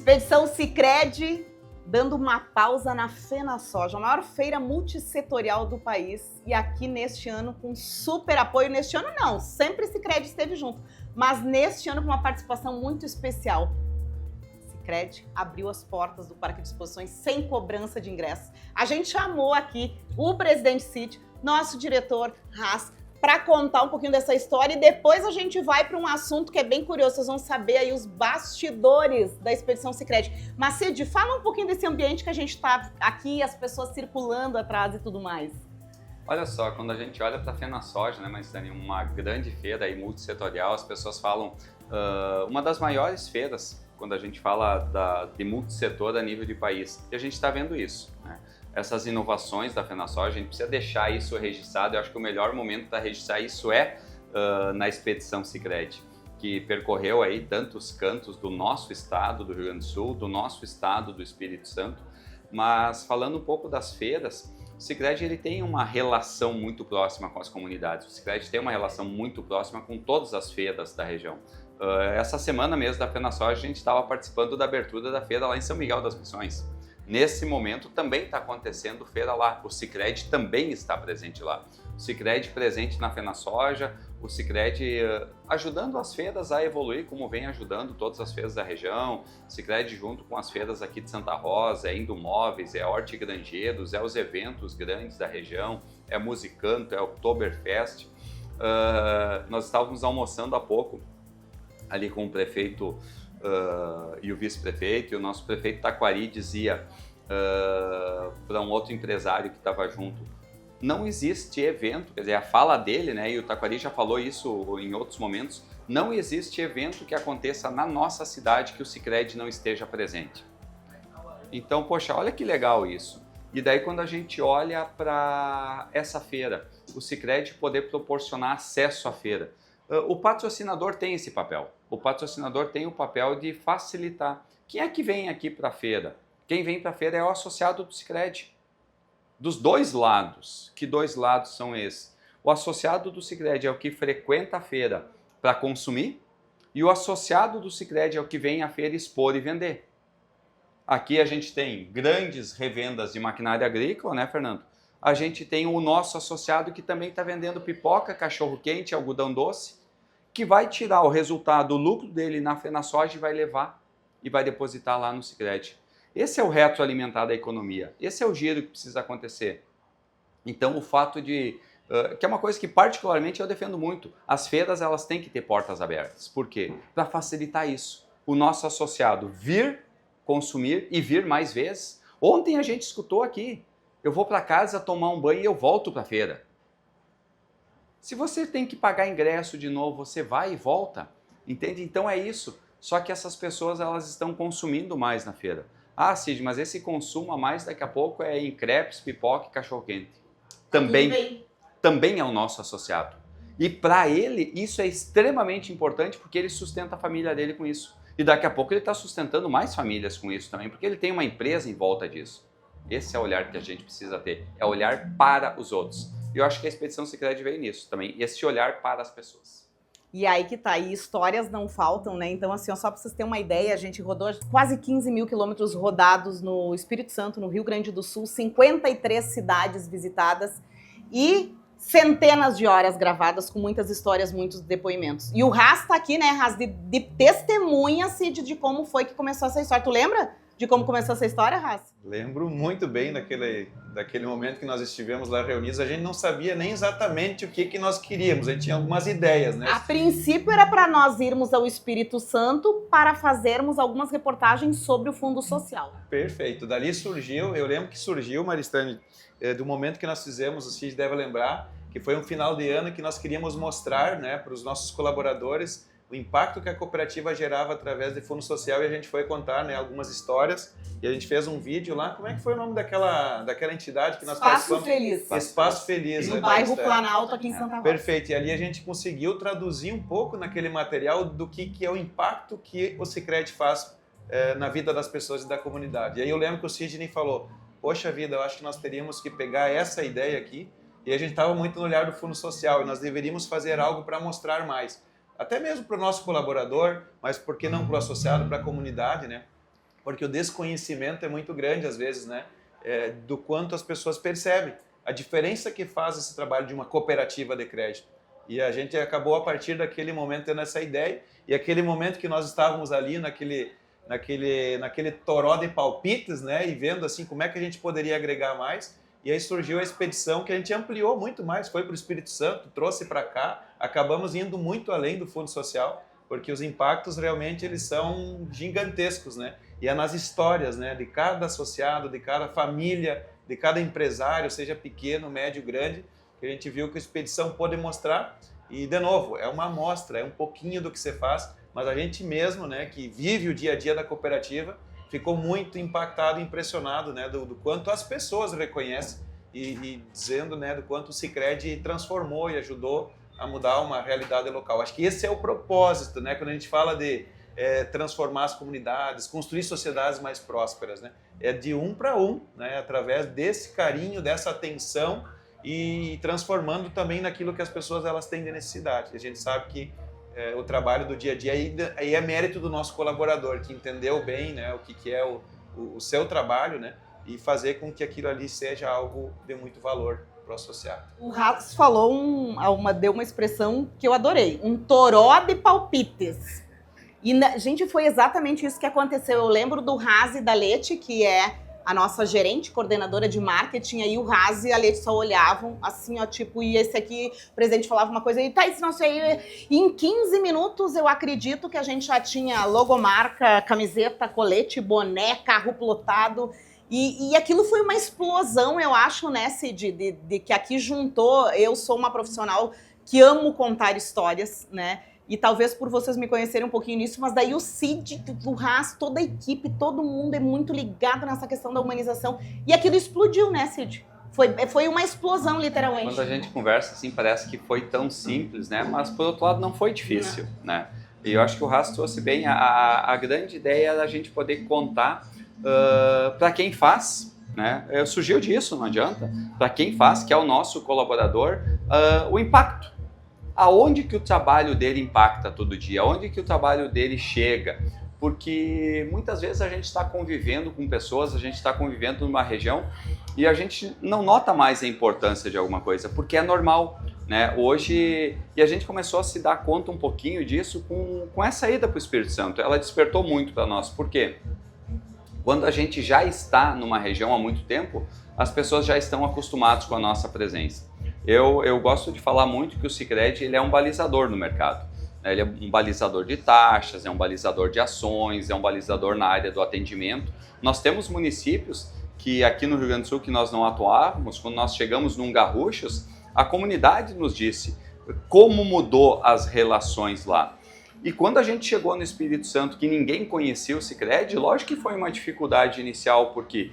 Expedição Sicredi dando uma pausa na FenaSoja, a maior feira multissetorial do país, e aqui neste ano com super apoio. Neste ano não, sempre Sicredi esteve junto, mas neste ano com uma participação muito especial. Sicredi abriu as portas do Parque de Exposições sem cobrança de ingressos. A gente chamou aqui o presidente Cid, nosso diretor Haas, para contar um pouquinho dessa história, e depois a gente vai para um assunto que é bem curioso. Vocês vão saber aí os bastidores da Expedição Sicredi. Mas, Cid, fala um pouquinho desse ambiente que a gente está aqui, as pessoas circulando atrás e tudo mais. Olha só, quando a gente olha para a FenaSoja, né, Maristane, uma grande feira aí multissetorial, as pessoas falam uma das maiores feiras quando a gente fala de multissetor a nível de país. E a gente está vendo isso, né? Essas inovações da FenaSoja, a gente precisa deixar isso registrado. Eu acho que o melhor momento para registrar isso é na Expedição Sicredi, que percorreu aí tantos cantos do nosso estado, do Rio Grande do Sul, do nosso estado, do Espírito Santo. Mas falando um pouco das feiras, o Sicredi ele tem uma relação muito próxima com as comunidades. O Sicredi tem uma relação muito próxima com todas as feiras da região. Essa semana mesmo da FenaSoja, a gente estava participando da abertura da feira lá em São Miguel das Missões. Nesse momento também está acontecendo feira lá, o Sicredi também está presente lá. O Sicredi presente na FenaSoja, o Sicredi ajudando as feiras a evoluir, como vem ajudando todas as feiras da região. O Sicredi junto com as feiras aqui de Santa Rosa, é Indomóveis, é Hortigranjeiros, é os eventos grandes da região, é Musicanto, é Oktoberfest. Nós estávamos almoçando há pouco ali com o prefeito e o vice-prefeito, e o nosso prefeito Taquari dizia para um outro empresário que estava junto: não existe evento, quer dizer, a fala dele, né, e o Taquari já falou isso em outros momentos, não existe evento que aconteça na nossa cidade que o Sicredi não esteja presente. Então, poxa, olha que legal isso. E daí quando a gente olha para essa feira, o Sicredi poder proporcionar acesso à feira, o patrocinador tem esse papel. O patrocinador tem o papel de facilitar. Quem é que vem aqui para a feira? Quem vem para a feira é o associado do Sicredi. Dos dois lados. Que dois lados são esses? O associado do Sicredi é o que frequenta a feira para consumir, e o associado do Sicredi é o que vem à feira expor e vender. Aqui a gente tem grandes revendas de maquinária agrícola, né, Fernando? A gente tem o nosso associado que também está vendendo pipoca, cachorro-quente, algodão doce, que vai tirar o resultado, o lucro dele na FenaSoja e vai levar e vai depositar lá no Sicredi. Esse é o retroalimentar da economia, esse é o giro que precisa acontecer. Então o fato de, que é uma coisa que particularmente eu defendo muito, as feiras elas têm que ter portas abertas. Por quê? Para facilitar isso. O nosso associado vir consumir e vir mais vezes. Ontem a gente escutou aqui: eu vou para casa tomar um banho e eu volto para a feira. Se você tem que pagar ingresso de novo, você vai e volta, entende? Então é isso. Só que essas pessoas elas estão consumindo mais na feira. Ah, Cid, mas esse consumo a mais daqui a pouco é em crepes, pipoca e cachorro-quente. Também é o nosso associado. E para ele isso é extremamente importante, porque ele sustenta a família dele com isso. E daqui a pouco ele está sustentando mais famílias com isso também, porque ele tem uma empresa em volta disso. Esse é o olhar que a gente precisa ter, é olhar para os outros. E eu acho que a Expedição Sicredi veio nisso também, esse olhar para as pessoas. E aí que tá, e histórias não faltam, né? Então, assim, ó, só pra vocês terem uma ideia, a gente rodou quase 15 mil quilômetros rodados no Espírito Santo, no Rio Grande do Sul, 53 cidades visitadas e centenas de horas gravadas, com muitas histórias, muitos depoimentos. E o Haas tá aqui, né, Haas, de testemunha, Cid, de como foi que começou essa história. Tu lembra de como começou essa história, Haas? Lembro muito bem daquele momento que nós estivemos lá reunidos. A gente não sabia nem exatamente o que nós queríamos, a gente tinha algumas ideias, né? A princípio era para nós irmos ao Espírito Santo para fazermos algumas reportagens sobre o Fundo Social. Perfeito. Dali surgiu, eu lembro que surgiu, Maristane, do momento que nós fizemos, o Cid deve lembrar, que foi um final de ano que nós queríamos mostrar, né, para os nossos colaboradores o impacto que a cooperativa gerava através do Fundo Social, e a gente foi contar, né, algumas histórias, e a gente fez um vídeo lá. Como é que foi o nome daquela entidade que nós Espaço Feliz. Espaço Feliz. No bairro Planalto, aqui em Santa Rosa. Perfeito. E ali a gente conseguiu traduzir um pouco naquele material do que é o impacto que o Sicredi faz na vida das pessoas e da comunidade. E aí eu lembro que o Sidney falou: poxa vida, eu acho que nós teríamos que pegar essa ideia aqui, e a gente estava muito no olhar do Fundo Social, e nós deveríamos fazer algo para mostrar mais. Até mesmo para o nosso colaborador, mas por que não para o associado, para a comunidade, né? porque o desconhecimento é muito grande às vezes, né? Do quanto as pessoas percebem a diferença que faz esse trabalho de uma cooperativa de crédito. E a gente acabou a partir daquele momento tendo essa ideia, e aquele momento que nós estávamos ali naquele toró de palpites, né? E vendo assim como é que a gente poderia agregar mais. E aí surgiu a expedição que a gente ampliou muito mais, foi para o Espírito Santo, trouxe para cá, acabamos indo muito além do Fundo Social, porque os impactos realmente eles são gigantescos, né? E é nas histórias, né, de cada associado, de cada família, de cada empresário, seja pequeno, médio, grande, que a gente viu que a expedição pôde mostrar. E, de novo, é uma amostra, é um pouquinho do que você faz, mas a gente mesmo, né, que vive o dia a dia da cooperativa, ficou muito impactado, impressionado, né, do quanto as pessoas reconhecem e dizendo, né, do quanto o Sicredi transformou e ajudou a mudar uma realidade local. Acho que esse é o propósito, né, quando a gente fala de transformar as comunidades, construir sociedades mais prósperas, né, é de um para um, né, através desse carinho, dessa atenção e transformando também naquilo que as pessoas elas têm de necessidade. A gente sabe que o trabalho do dia a dia aí é mérito do nosso colaborador, que entendeu bem, né, o que é o seu trabalho, né, e fazer com que aquilo ali seja algo de muito valor para o associado. O Ratos falou, deu uma expressão que eu adorei, um toró de palpites. E, gente, foi exatamente isso que aconteceu. Eu lembro do Razi e da Leti, que é a nossa gerente, coordenadora de marketing, aí o Razi e a Leti só olhavam assim, ó, tipo, e esse aqui, o presidente falava uma coisa, e tá, isso não sei. E em 15 minutos, eu acredito que a gente já tinha logomarca, camiseta, colete, boné, carro plotado. E aquilo foi uma explosão, eu acho, né, Cid, de que aqui juntou. Eu sou uma profissional que amo contar histórias, né? E talvez por vocês me conhecerem um pouquinho nisso, mas daí o Cid, o Ras, toda a equipe, todo mundo é muito ligado nessa questão da humanização. E aquilo explodiu, né, Cid? Foi uma explosão, literalmente. Quando a gente conversa, assim, parece que foi tão simples, né? Mas, por outro lado, não foi difícil, né? E eu acho que o Ras trouxe bem a grande ideia da gente poder contar para quem faz, né? Surgiu disso, não adianta. Para quem faz, que é o nosso colaborador, o impacto. Aonde que o trabalho dele impacta todo dia? Aonde que o trabalho dele chega? Porque muitas vezes a gente está convivendo com pessoas, a gente está convivendo numa região e a gente não nota mais a importância de alguma coisa, porque é normal, né? Hoje, e a gente começou a se dar conta um pouquinho disso com essa ida para o Espírito Santo. Ela despertou muito para nós. Por quê? Quando a gente já está numa região há muito tempo, as pessoas já estão acostumadas com a nossa presença. Eu gosto de falar muito que o Sicredi ele é um balizador no mercado. Ele é um balizador de taxas, é um balizador de ações, é um balizador na área do atendimento. Nós temos municípios que aqui no Rio Grande do Sul que nós não atuávamos, quando nós chegamos num Garruchos, a comunidade nos disse como mudou as relações lá. E quando a gente chegou no Espírito Santo, que ninguém conhecia o Sicredi, lógico que foi uma dificuldade inicial, porque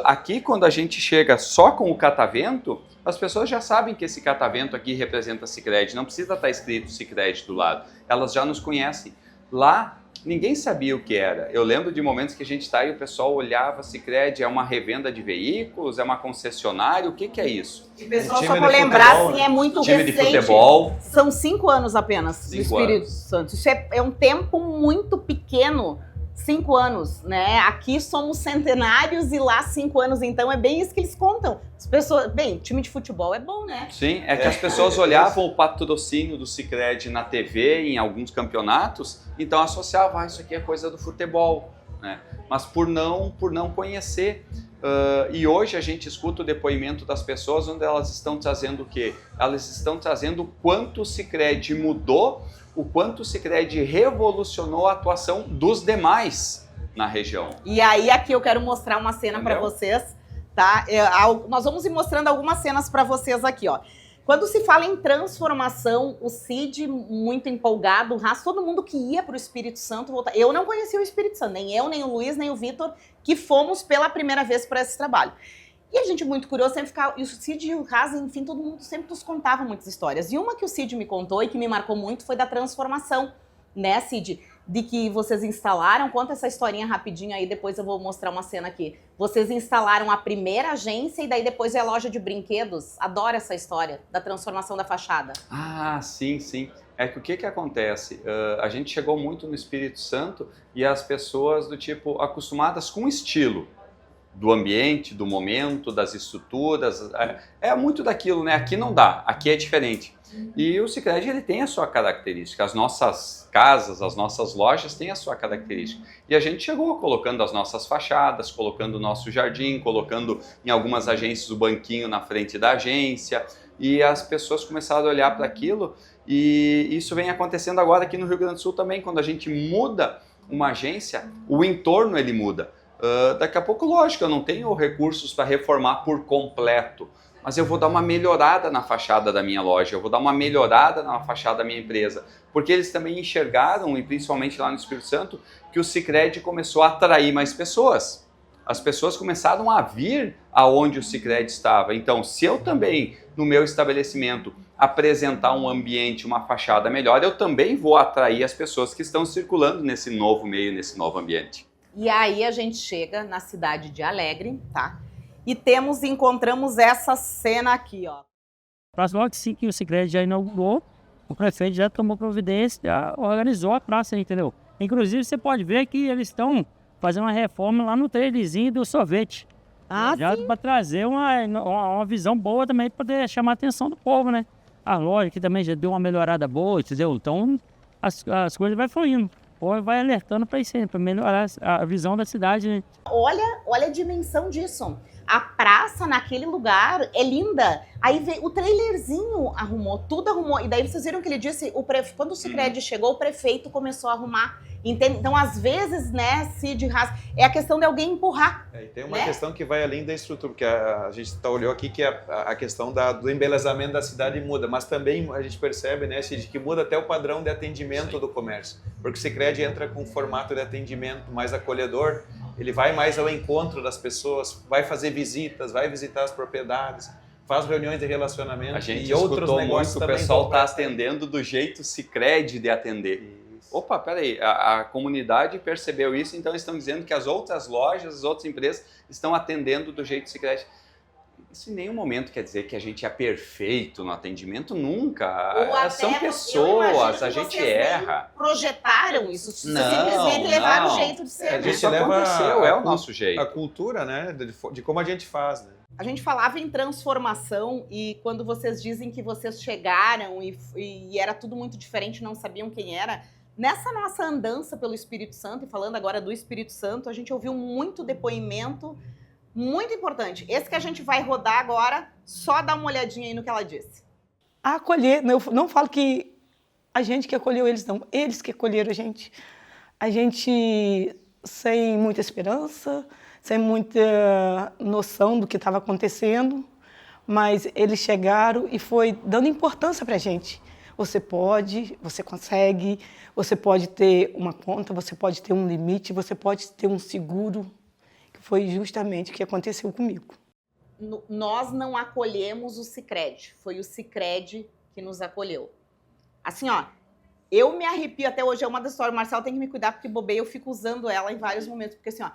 aqui quando a gente chega só com o catavento, as pessoas já sabem que esse catavento aqui representa Sicredi, não precisa estar escrito Sicredi do lado, elas já nos conhecem. Lá, ninguém sabia o que era. Eu lembro de momentos que a gente está e o pessoal olhava, Sicredi é uma revenda de veículos, é uma concessionária, o que é isso? E pessoal, só para lembrar, assim, é muito time recente. De futebol. São 5 anos apenas no Espírito Santo. Isso é um tempo muito pequeno. 5 anos, né? Aqui somos centenários e lá 5 anos, então é bem isso que eles contam. As pessoas, bem, time de futebol é bom, né? Sim, é que as pessoas olhavam o patrocínio do Sicredi na TV, em alguns campeonatos, então associavam, isso aqui é coisa do futebol, né? Mas por não conhecer. E hoje a gente escuta o depoimento das pessoas onde elas estão trazendo o quê? Elas estão trazendo o quanto o Sicredi mudou, o quanto o Sicredi revolucionou a atuação dos demais na região. E aí aqui eu quero mostrar uma cena para vocês, tá? Nós vamos ir mostrando algumas cenas para vocês aqui, ó. Quando se fala em transformação, o Cid muito empolgado, o Ras, todo mundo que ia para o Espírito Santo voltar. Eu não conhecia o Espírito Santo, nem eu, nem o Luiz, nem o Vitor, que fomos pela primeira vez para esse trabalho. E a gente muito curioso sempre ficava, e o Cid e o Ras, enfim, todo mundo sempre nos contava muitas histórias. E uma que o Cid me contou e que me marcou muito foi da transformação, né, Cid? de que vocês instalaram, conta essa historinha rapidinho aí, depois eu vou mostrar uma cena aqui. Vocês instalaram a primeira agência e daí depois é a loja de brinquedos. Adoro essa história da transformação da fachada. Ah, sim, sim. É que o que acontece? A gente chegou muito no Espírito Santo e as pessoas do tipo acostumadas com o estilo do ambiente, do momento, das estruturas, é muito daquilo, né? Aqui não dá, aqui é diferente. E o Sicredi, ele tem a sua característica, as nossas casas, as nossas lojas têm a sua característica. E a gente chegou colocando as nossas fachadas, colocando o nosso jardim, colocando em algumas agências o banquinho na frente da agência, e as pessoas começaram a olhar para aquilo, e isso vem acontecendo agora aqui no Rio Grande do Sul também, quando a gente muda uma agência, o entorno ele muda. Daqui a pouco, lógico, eu não tenho recursos para reformar por completo, mas eu vou dar uma melhorada na fachada da minha loja, eu vou dar uma melhorada na fachada da minha empresa, porque eles também enxergaram, e principalmente lá no Espírito Santo, que o Sicredi começou a atrair mais pessoas. As pessoas começaram a vir aonde o Sicredi estava. Então, se eu também, no meu estabelecimento, apresentar um ambiente, uma fachada melhor, eu também vou atrair as pessoas que estão circulando nesse novo meio, nesse novo ambiente. E aí a gente chega na cidade de Alegre, tá? E encontramos essa cena aqui, ó. Logo que o Sicredi já inaugurou, o prefeito já tomou providência, já organizou a praça, entendeu? Inclusive, você pode ver que eles estão fazendo uma reforma lá no trailerzinho do sorvete. Já para trazer uma visão boa também, para poder chamar a atenção do povo, né? A loja aqui também já deu uma melhorada boa, entendeu? Então, as coisas vai fluindo. O povo vai alertando para isso aí, para melhorar a visão da cidade, né? Olha a dimensão disso. A praça naquele lugar é linda. Aí veio o trailerzinho arrumou, tudo arrumou. E daí vocês viram que ele disse, quando o Sicredi chegou, o prefeito começou a arrumar. Entende? Então, às vezes, né, Cid, é a questão de alguém empurrar. E tem uma questão que vai além da estrutura, porque a gente olhou aqui que a questão do embelezamento da cidade muda, mas também a gente percebe, né, Cid, que muda até o padrão de atendimento do comércio. Porque o Sicredi entra com um formato de atendimento mais acolhedor, ele vai mais ao encontro das pessoas, vai fazer visitas, vai visitar as propriedades, faz reuniões de relacionamento. A gente e outros negócios muito, também. O pessoal está atendendo do jeito Sicredi de atender. Isso. Opa, peraí, a comunidade percebeu isso, então estão dizendo que as outras lojas, as outras empresas estão atendendo do jeito Sicredi. Isso em nenhum momento quer dizer que a gente é perfeito no atendimento, nunca. São pessoas, a gente erra. Projetaram isso, simplesmente levaram o jeito de ser. Isso aconteceu, é o nosso jeito. A cultura, né, de como a gente faz, né? A gente falava em transformação e quando vocês dizem que vocês chegaram e era tudo muito diferente, não sabiam quem era, nessa nossa andança pelo Espírito Santo, e falando agora do Espírito Santo, a gente ouviu muito depoimento muito importante. Esse que a gente vai rodar agora, só dá uma olhadinha aí no que ela disse. A acolher, eu não falo que a gente que acolheu eles, não. Eles que acolheram a gente. A gente sem muita esperança, sem muita noção do que estava acontecendo, mas eles chegaram e foi dando importância para a gente. Você pode, você consegue, você pode ter uma conta, você pode ter um limite, você pode ter um seguro. Foi justamente o que aconteceu comigo. Nós não acolhemos o Sicredi, foi o Sicredi que nos acolheu. Assim, ó, eu me arrepio até hoje, é uma das histórias, o Marcelo tem que me cuidar porque bobei, eu fico usando ela em vários momentos, porque assim, ó,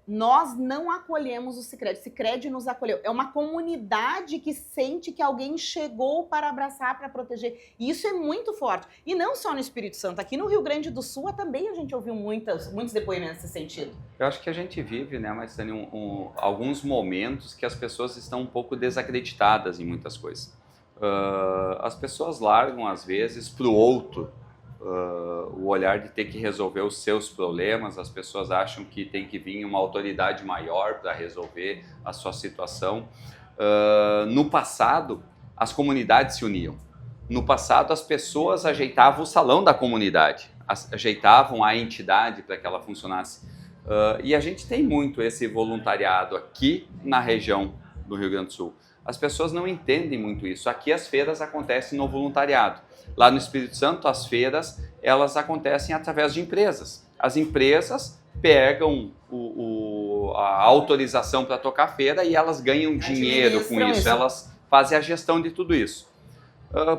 nós não acolhemos o Sicredi nos acolheu. É uma comunidade que sente que alguém chegou para abraçar, para proteger. E isso é muito forte. E não só no Espírito Santo, aqui no Rio Grande do Sul também a gente ouviu muitos depoimentos nesse sentido. Eu acho que a gente vive, né, mas tem alguns momentos que as pessoas estão um pouco desacreditadas em muitas coisas. As pessoas largam, às vezes, para o outro. O olhar de ter que resolver os seus problemas, as pessoas acham que tem que vir uma autoridade maior para resolver a sua situação. No passado, as comunidades se uniam. No passado, as pessoas ajeitavam o salão da comunidade, ajeitavam a entidade para que ela funcionasse. E a gente tem muito esse voluntariado aqui na região do Rio Grande do Sul. As pessoas não entendem muito isso. Aqui as feiras acontecem no voluntariado. Lá no Espírito Santo, as feiras, elas acontecem através de empresas. As empresas pegam a autorização para tocar feira e elas ganham dinheiro com isso. Elas fazem a gestão de tudo isso.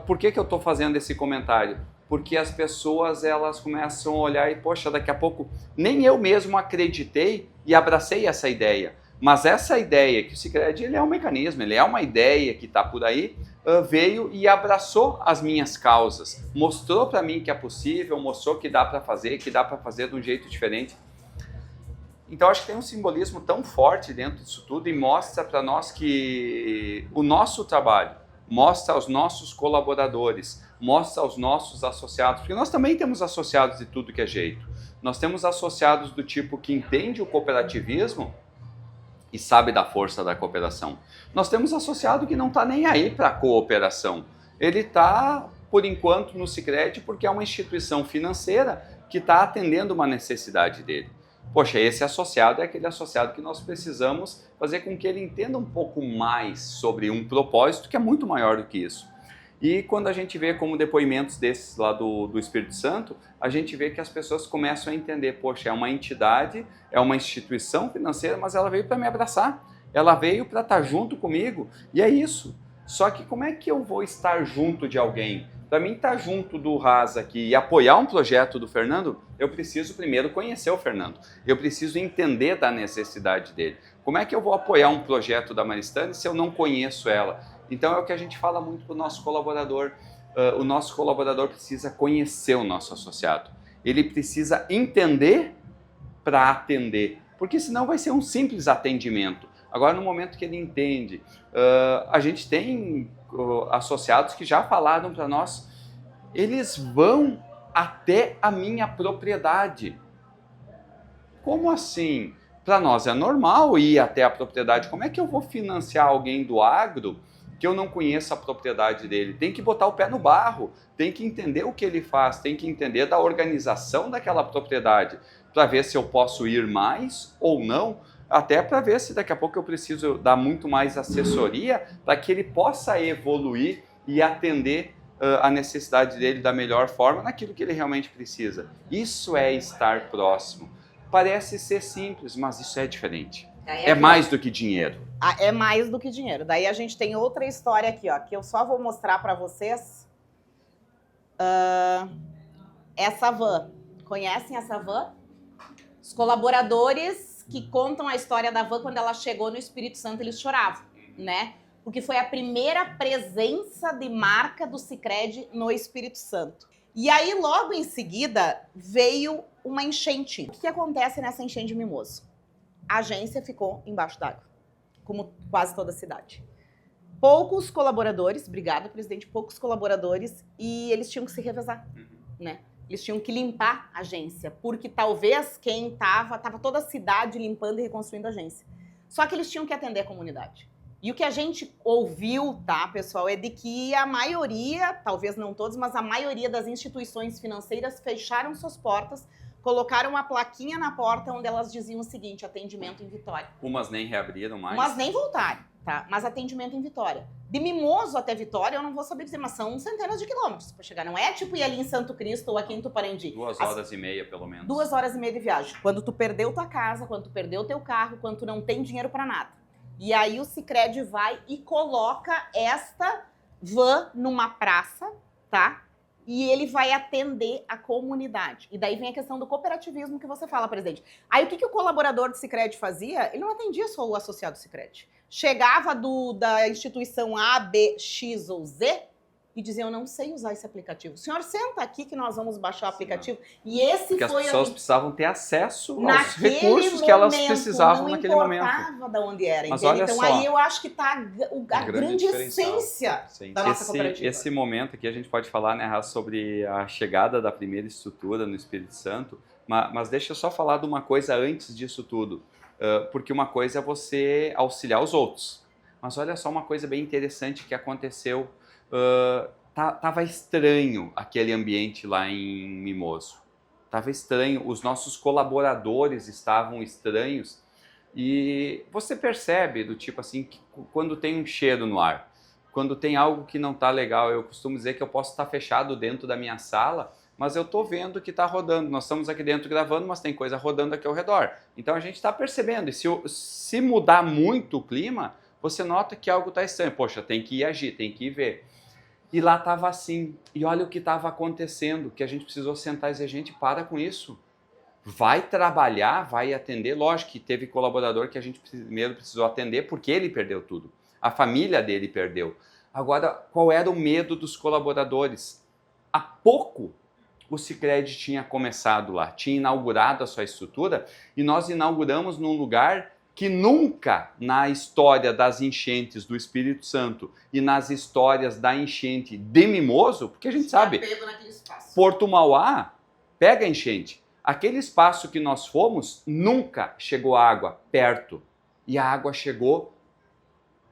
Por que eu estou fazendo esse comentário? porque as pessoas elas começam a olhar e, poxa, daqui a pouco nem eu mesmo acreditei e abracei essa ideia. Mas essa ideia que o Sicredi, ele é um mecanismo, ele é uma ideia que está por aí, veio e abraçou as minhas causas, mostrou para mim que é possível, mostrou que dá para fazer de um jeito diferente. Então acho que tem um simbolismo tão forte dentro disso tudo e mostra para nós que o nosso trabalho, mostra aos nossos colaboradores, mostra aos nossos associados, porque nós também temos associados de tudo que é jeito. Nós temos associados do tipo que entende o cooperativismo e sabe da força da cooperação. Nós temos associado que não está nem aí para a cooperação. Ele está, por enquanto, no Sicredi porque é uma instituição financeira que está atendendo uma necessidade dele. Poxa, esse associado é aquele associado que nós precisamos fazer com que ele entenda um pouco mais sobre um propósito que é muito maior do que isso. E quando a gente vê como depoimentos desses lá do Espírito Santo, a gente vê que as pessoas começam a entender, poxa, é uma entidade, é uma instituição financeira, mas ela veio para me abraçar, ela veio para estar junto comigo, e é isso. Só que como é que eu vou estar junto de alguém? Para mim estar junto do Haas aqui e apoiar um projeto do Fernando, eu preciso primeiro conhecer o Fernando, eu preciso entender da necessidade dele. Como é que eu vou apoiar um projeto da Maristane se eu não conheço ela? Então é o que a gente fala muito para o nosso colaborador. O nosso colaborador precisa conhecer o nosso associado. Ele precisa entender para atender, porque senão vai ser um simples atendimento. Agora, no momento que ele entende, a gente tem associados que já falaram para nós, eles vão até a minha propriedade. Como assim? Para nós é normal ir até a propriedade. Como é que eu vou financiar alguém do agro que eu não conheço a propriedade dele? Tem que botar o pé no barro, tem que entender o que ele faz, tem que entender da organização daquela propriedade, para ver se eu posso ir mais ou não, até para ver se daqui a pouco eu preciso dar muito mais assessoria para que ele possa evoluir e atender a necessidade dele da melhor forma naquilo que ele realmente precisa. Isso é estar próximo. Parece ser simples, mas isso é diferente. É mais do que dinheiro. É mais do que dinheiro. Daí a gente tem outra história aqui, ó, que eu só vou mostrar para vocês. Essa van. Conhecem essa van? Os colaboradores que contam a história da van, quando ela chegou no Espírito Santo, eles choravam, né? Porque foi a primeira presença de marca do Sicredi no Espírito Santo. E aí, logo em seguida, veio uma enchente. O que acontece nessa enchente de Mimoso? A agência ficou embaixo d'água, como quase toda a cidade. Poucos colaboradores, obrigado, presidente, poucos colaboradores, e eles tinham que se revezar, né? Eles tinham que limpar a agência, porque talvez quem tava toda a cidade limpando e reconstruindo a agência. Só que eles tinham que atender a comunidade. E o que a gente ouviu, tá, pessoal, é de que a maioria, talvez não todos, mas a maioria das instituições financeiras fecharam suas portas, colocaram uma plaquinha na porta onde elas diziam o seguinte: atendimento em Vitória. Umas nem reabriram mais. Umas nem voltaram, tá? Mas atendimento em Vitória. De Mimoso até Vitória, eu não vou saber dizer, mas são centenas de quilômetros para chegar. Não é tipo ir ali em Santo Cristo ou aqui em Tuparendi. 2 horas e meia, pelo menos. 2 horas e meia de viagem. Quando tu perdeu tua casa, quando tu perdeu teu carro, quando tu não tem dinheiro para nada. E aí o Sicredi vai e coloca esta van numa praça, tá? E ele vai atender a comunidade. E daí vem a questão do cooperativismo que você fala, presidente. Aí o que o colaborador do Sicredi fazia? Ele não atendia só o associado do Sicredi. Chegava da instituição A, B, X ou Z e dizia: eu não sei usar esse aplicativo. O senhor senta aqui que nós vamos baixar o aplicativo. E esse porque foi... as pessoas precisavam ter acesso aos naquele recursos que elas precisavam naquele momento. Não importava de onde era, mas entende? olha Então só, aí eu acho que está a grande diferencial. essência Sim. da nossa cooperativa. Esse momento aqui a gente pode falar, né, sobre a chegada da primeira estrutura no Espírito Santo, mas deixa eu só falar de uma coisa antes disso tudo, porque uma coisa é você auxiliar os outros, mas olha só uma coisa bem interessante que aconteceu. Tava estranho aquele ambiente lá em Mimoso. Tava estranho, os nossos colaboradores estavam estranhos e você percebe do tipo assim, que quando tem um cheiro no ar, quando tem algo que não tá legal, eu costumo dizer que eu posso estar fechado dentro da minha sala, mas eu tô vendo que tá rodando. Nós estamos aqui dentro gravando, mas tem coisa rodando aqui ao redor. Então a gente está percebendo, e se mudar muito o clima, você nota que algo tá estranho. Poxa, tem que ir agir, tem que ir ver. E lá estava assim. E olha o que estava acontecendo, que a gente precisou sentar e dizer, gente, para com isso. Vai trabalhar, vai atender. Lógico que teve colaborador que a gente primeiro precisou atender porque ele perdeu tudo. A família dele perdeu. Agora, qual era o medo dos colaboradores? Há pouco o Sicredi tinha começado lá, tinha inaugurado a sua estrutura e nós inauguramos num lugar que nunca na história das enchentes do Espírito Santo e nas histórias da enchente de Mimoso, porque a gente sabe, Porto Mauá pega a enchente. Aquele espaço que nós fomos, nunca chegou água perto. E a água chegou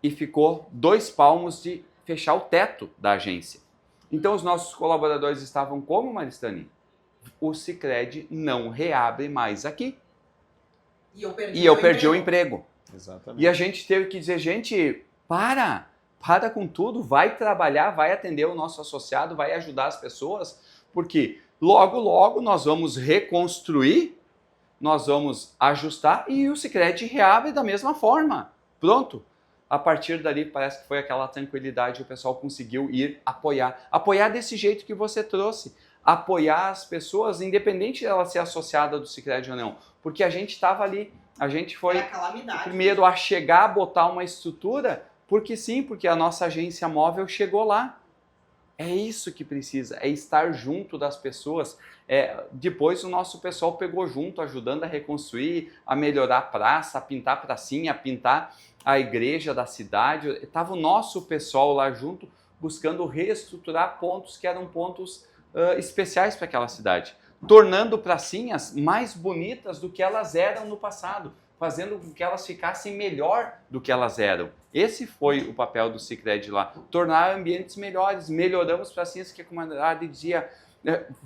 e ficou 2 palmos de fechar o teto da agência. Então os nossos colaboradores estavam como, Maristany? O Sicredi não reabre mais aqui. E eu perdi o emprego. Exatamente. E a gente teve que dizer, gente, para com tudo, vai trabalhar, vai atender o nosso associado, vai ajudar as pessoas, porque logo nós vamos reconstruir, nós vamos ajustar e o Sicredi reabre da mesma forma. Pronto. A partir dali parece que foi aquela tranquilidade, o pessoal conseguiu ir apoiar. Apoiar desse jeito que você trouxe. Apoiar as pessoas, independente dela ser associada do Sicredi ou não. Porque a gente estava ali, a gente foi o primeiro a chegar, a botar uma estrutura, porque sim, porque a nossa agência móvel chegou lá. É isso que precisa, é estar junto das pessoas. Depois o nosso pessoal pegou junto, ajudando a reconstruir, a melhorar a praça, a pintar a pracinha, a pintar a igreja da cidade. Estava o nosso pessoal lá junto, buscando reestruturar pontos que eram pontos especiais para aquela cidade, tornando pracinhas mais bonitas do que elas eram no passado, fazendo com que elas ficassem melhor do que elas eram. Esse foi o papel do Sicredi lá, tornar ambientes melhores. Melhoramos pracinhas que a comunidade dizia,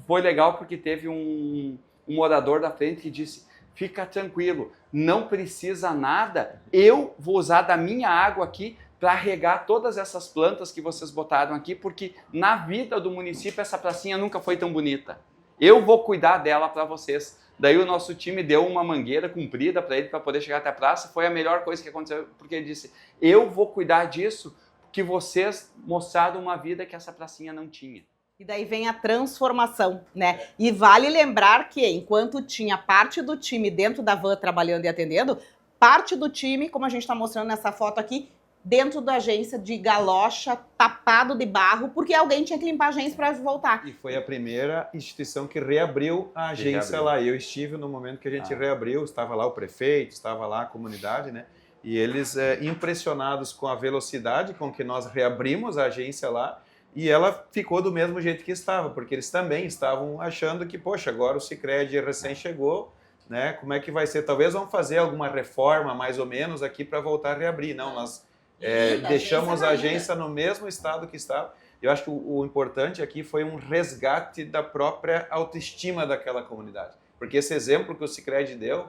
foi legal porque teve um morador da frente que disse, fica tranquilo, não precisa nada, eu vou usar da minha água aqui para regar todas essas plantas que vocês botaram aqui, porque na vida do município essa pracinha nunca foi tão bonita. Eu vou cuidar dela para vocês. Daí o nosso time deu uma mangueira comprida para ele para poder chegar até a praça. Foi a melhor coisa que aconteceu, porque ele disse, eu vou cuidar disso, porque vocês mostraram uma vida que essa pracinha não tinha. E daí vem a transformação, né? E vale lembrar que enquanto tinha parte do time dentro da van trabalhando e atendendo, parte do time, como a gente está mostrando nessa foto aqui, dentro da agência de galocha, tapado de barro, porque alguém tinha que limpar a agência para voltar. E foi a primeira instituição que reabriu a agência lá. Eu estive no momento que a gente reabriu, estava lá o prefeito, estava lá a comunidade, né? E eles impressionados com a velocidade com que nós reabrimos a agência lá, e ela ficou do mesmo jeito que estava, porque eles também estavam achando que, poxa, agora o Sicredi recém chegou, né? Como é que vai ser? Talvez vamos fazer alguma reforma, mais ou menos, aqui para voltar a reabrir. Não, nós deixamos a agência no mesmo estado que estava. Eu acho que o importante aqui foi um resgate da própria autoestima daquela comunidade. Porque esse exemplo que o Sicredi deu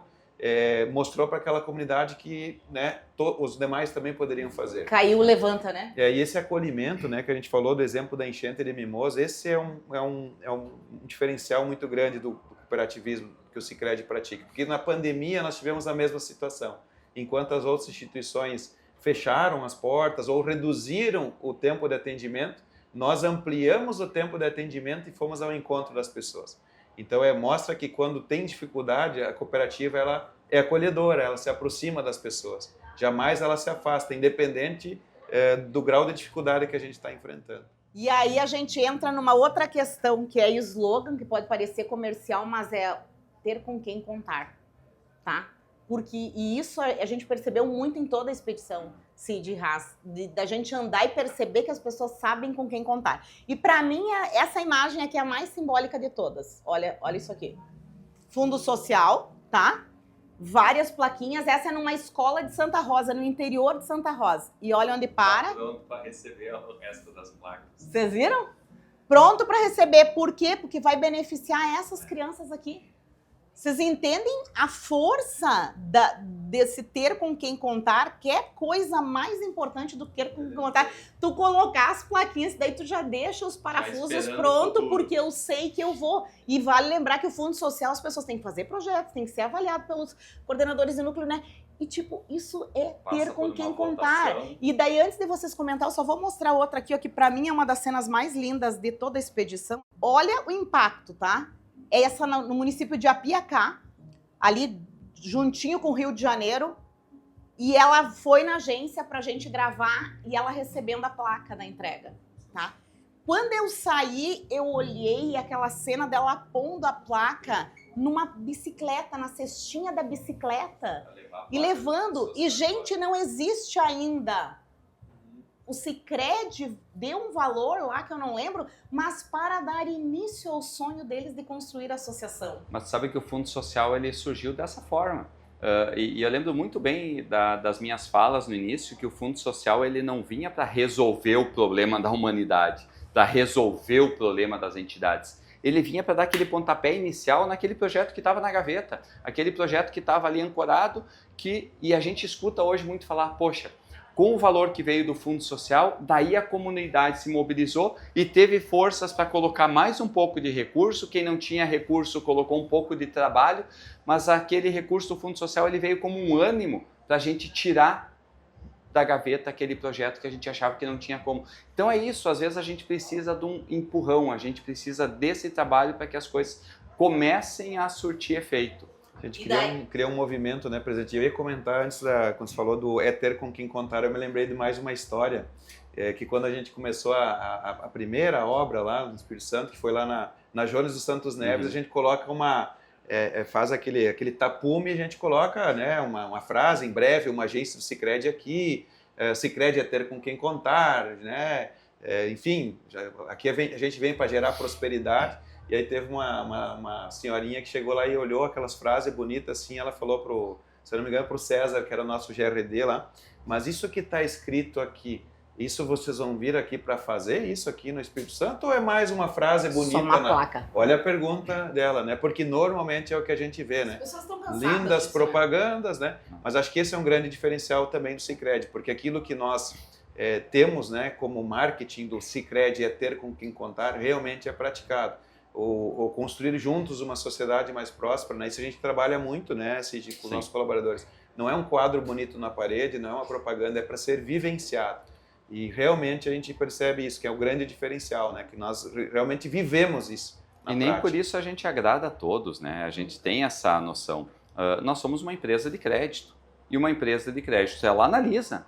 mostrou para aquela comunidade que, né, os demais também poderiam fazer. Caiu, levanta, né? E esse acolhimento, né, que a gente falou do exemplo da enchente de Mimoso, esse é um diferencial muito grande do cooperativismo que o Sicredi pratica. Porque na pandemia nós tivemos a mesma situação. Enquanto as outras instituições fecharam as portas ou reduziram o tempo de atendimento, nós ampliamos o tempo de atendimento e fomos ao encontro das pessoas. Então, mostra que quando tem dificuldade, a cooperativa ela é acolhedora, ela se aproxima das pessoas. Jamais ela se afasta, independente do grau de dificuldade que a gente está enfrentando. E aí a gente entra numa outra questão, que é o slogan, que pode parecer comercial, mas é ter com quem contar, tá? E isso a gente percebeu muito em toda a expedição, Cid e Haas, da gente andar e perceber que as pessoas sabem com quem contar. E para mim, essa imagem aqui é a mais simbólica de todas. Olha isso aqui. Fundo Social, tá? Várias plaquinhas. Essa é numa escola de Santa Rosa, no interior de Santa Rosa. E olha onde para. Tá pronto para receber o resto das placas. Vocês viram? Pronto para receber. Por quê? Porque vai beneficiar essas crianças aqui. Vocês entendem a força desse ter com quem contar? Que é coisa mais importante do que ter com quem contar. Tu colocar as plaquinhas, daí tu já deixa os parafusos pronto, porque eu sei que eu vou. E vale lembrar que o Fundo Social, as pessoas têm que fazer projetos, tem que ser avaliado pelos coordenadores de núcleo, né? E, tipo, isso é Passa ter com por quem uma contar. votação. E daí, antes de vocês comentar, eu só vou mostrar outra aqui, ó, que pra mim é uma das cenas mais lindas de toda a expedição. Olha o impacto, tá? É essa no município de Apiacá, ali juntinho com o Rio de Janeiro. E ela foi na agência pra gente gravar e ela recebendo a placa da entrega, tá? Quando eu saí, eu olhei aquela cena dela pondo a placa numa bicicleta, na cestinha da bicicleta e levando. E, gente, não existe ainda. O Sicredi deu um valor lá que eu não lembro, mas para dar início ao sonho deles de construir a associação. Mas sabe que o Fundo Social ele surgiu dessa forma. E eu lembro muito bem das minhas falas no início que o Fundo Social ele não vinha para resolver o problema da humanidade, para resolver o problema das entidades. Ele vinha para dar aquele pontapé inicial naquele projeto que estava na gaveta, aquele projeto que estava ali ancorado, e a gente escuta hoje muito falar, poxa, com o valor que veio do Fundo Social, daí a comunidade se mobilizou e teve forças para colocar mais um pouco de recurso. Quem não tinha recurso colocou um pouco de trabalho, mas aquele recurso do Fundo Social ele veio como um ânimo para a gente tirar da gaveta aquele projeto que a gente achava que não tinha como. Então é isso, às vezes a gente precisa de um empurrão, a gente precisa desse trabalho para que as coisas comecem a surtir efeito. A gente cria um movimento, né, presidente? Eu ia comentar antes, quando você falou do ter com quem contar, eu me lembrei de mais uma história, que quando a gente começou a primeira obra lá no Espírito Santo, que foi lá na Jones dos Santos Neves, a gente coloca faz aquele tapume, a gente coloca, né, uma frase, em breve, uma agência do Sicredi aqui, Sicredi é ter com quem contar, né? Enfim, aqui a gente vem para gerar prosperidade. E aí teve uma senhorinha que chegou lá e olhou aquelas frases bonitas assim, ela falou se eu não me engano, pro César, que era o nosso GRD lá, mas isso que está escrito aqui, isso vocês vão vir aqui para fazer isso aqui no Espírito Santo ou é mais uma frase bonita? Só uma placa. Olha a pergunta dela, né? Porque normalmente é o que a gente vê, né? As pessoas estão cansadas Lindas disso, propagandas, né? Mas acho que esse é um grande diferencial também do Sicredi, porque aquilo que nós temos, né, como marketing do Sicredi é ter com quem contar, realmente é praticado. Ou construir juntos uma sociedade mais próspera, né? Isso a gente trabalha muito, né, Cid, com os nossos colaboradores. Não é um quadro bonito na parede, não é uma propaganda, é para ser vivenciado. E realmente a gente percebe isso, que é o grande diferencial, né? Que nós realmente vivemos isso na E nem prática. por isso a gente agrada a todos, né? A gente tem essa noção. Nós somos uma empresa de crédito. E uma empresa de crédito, ela analisa,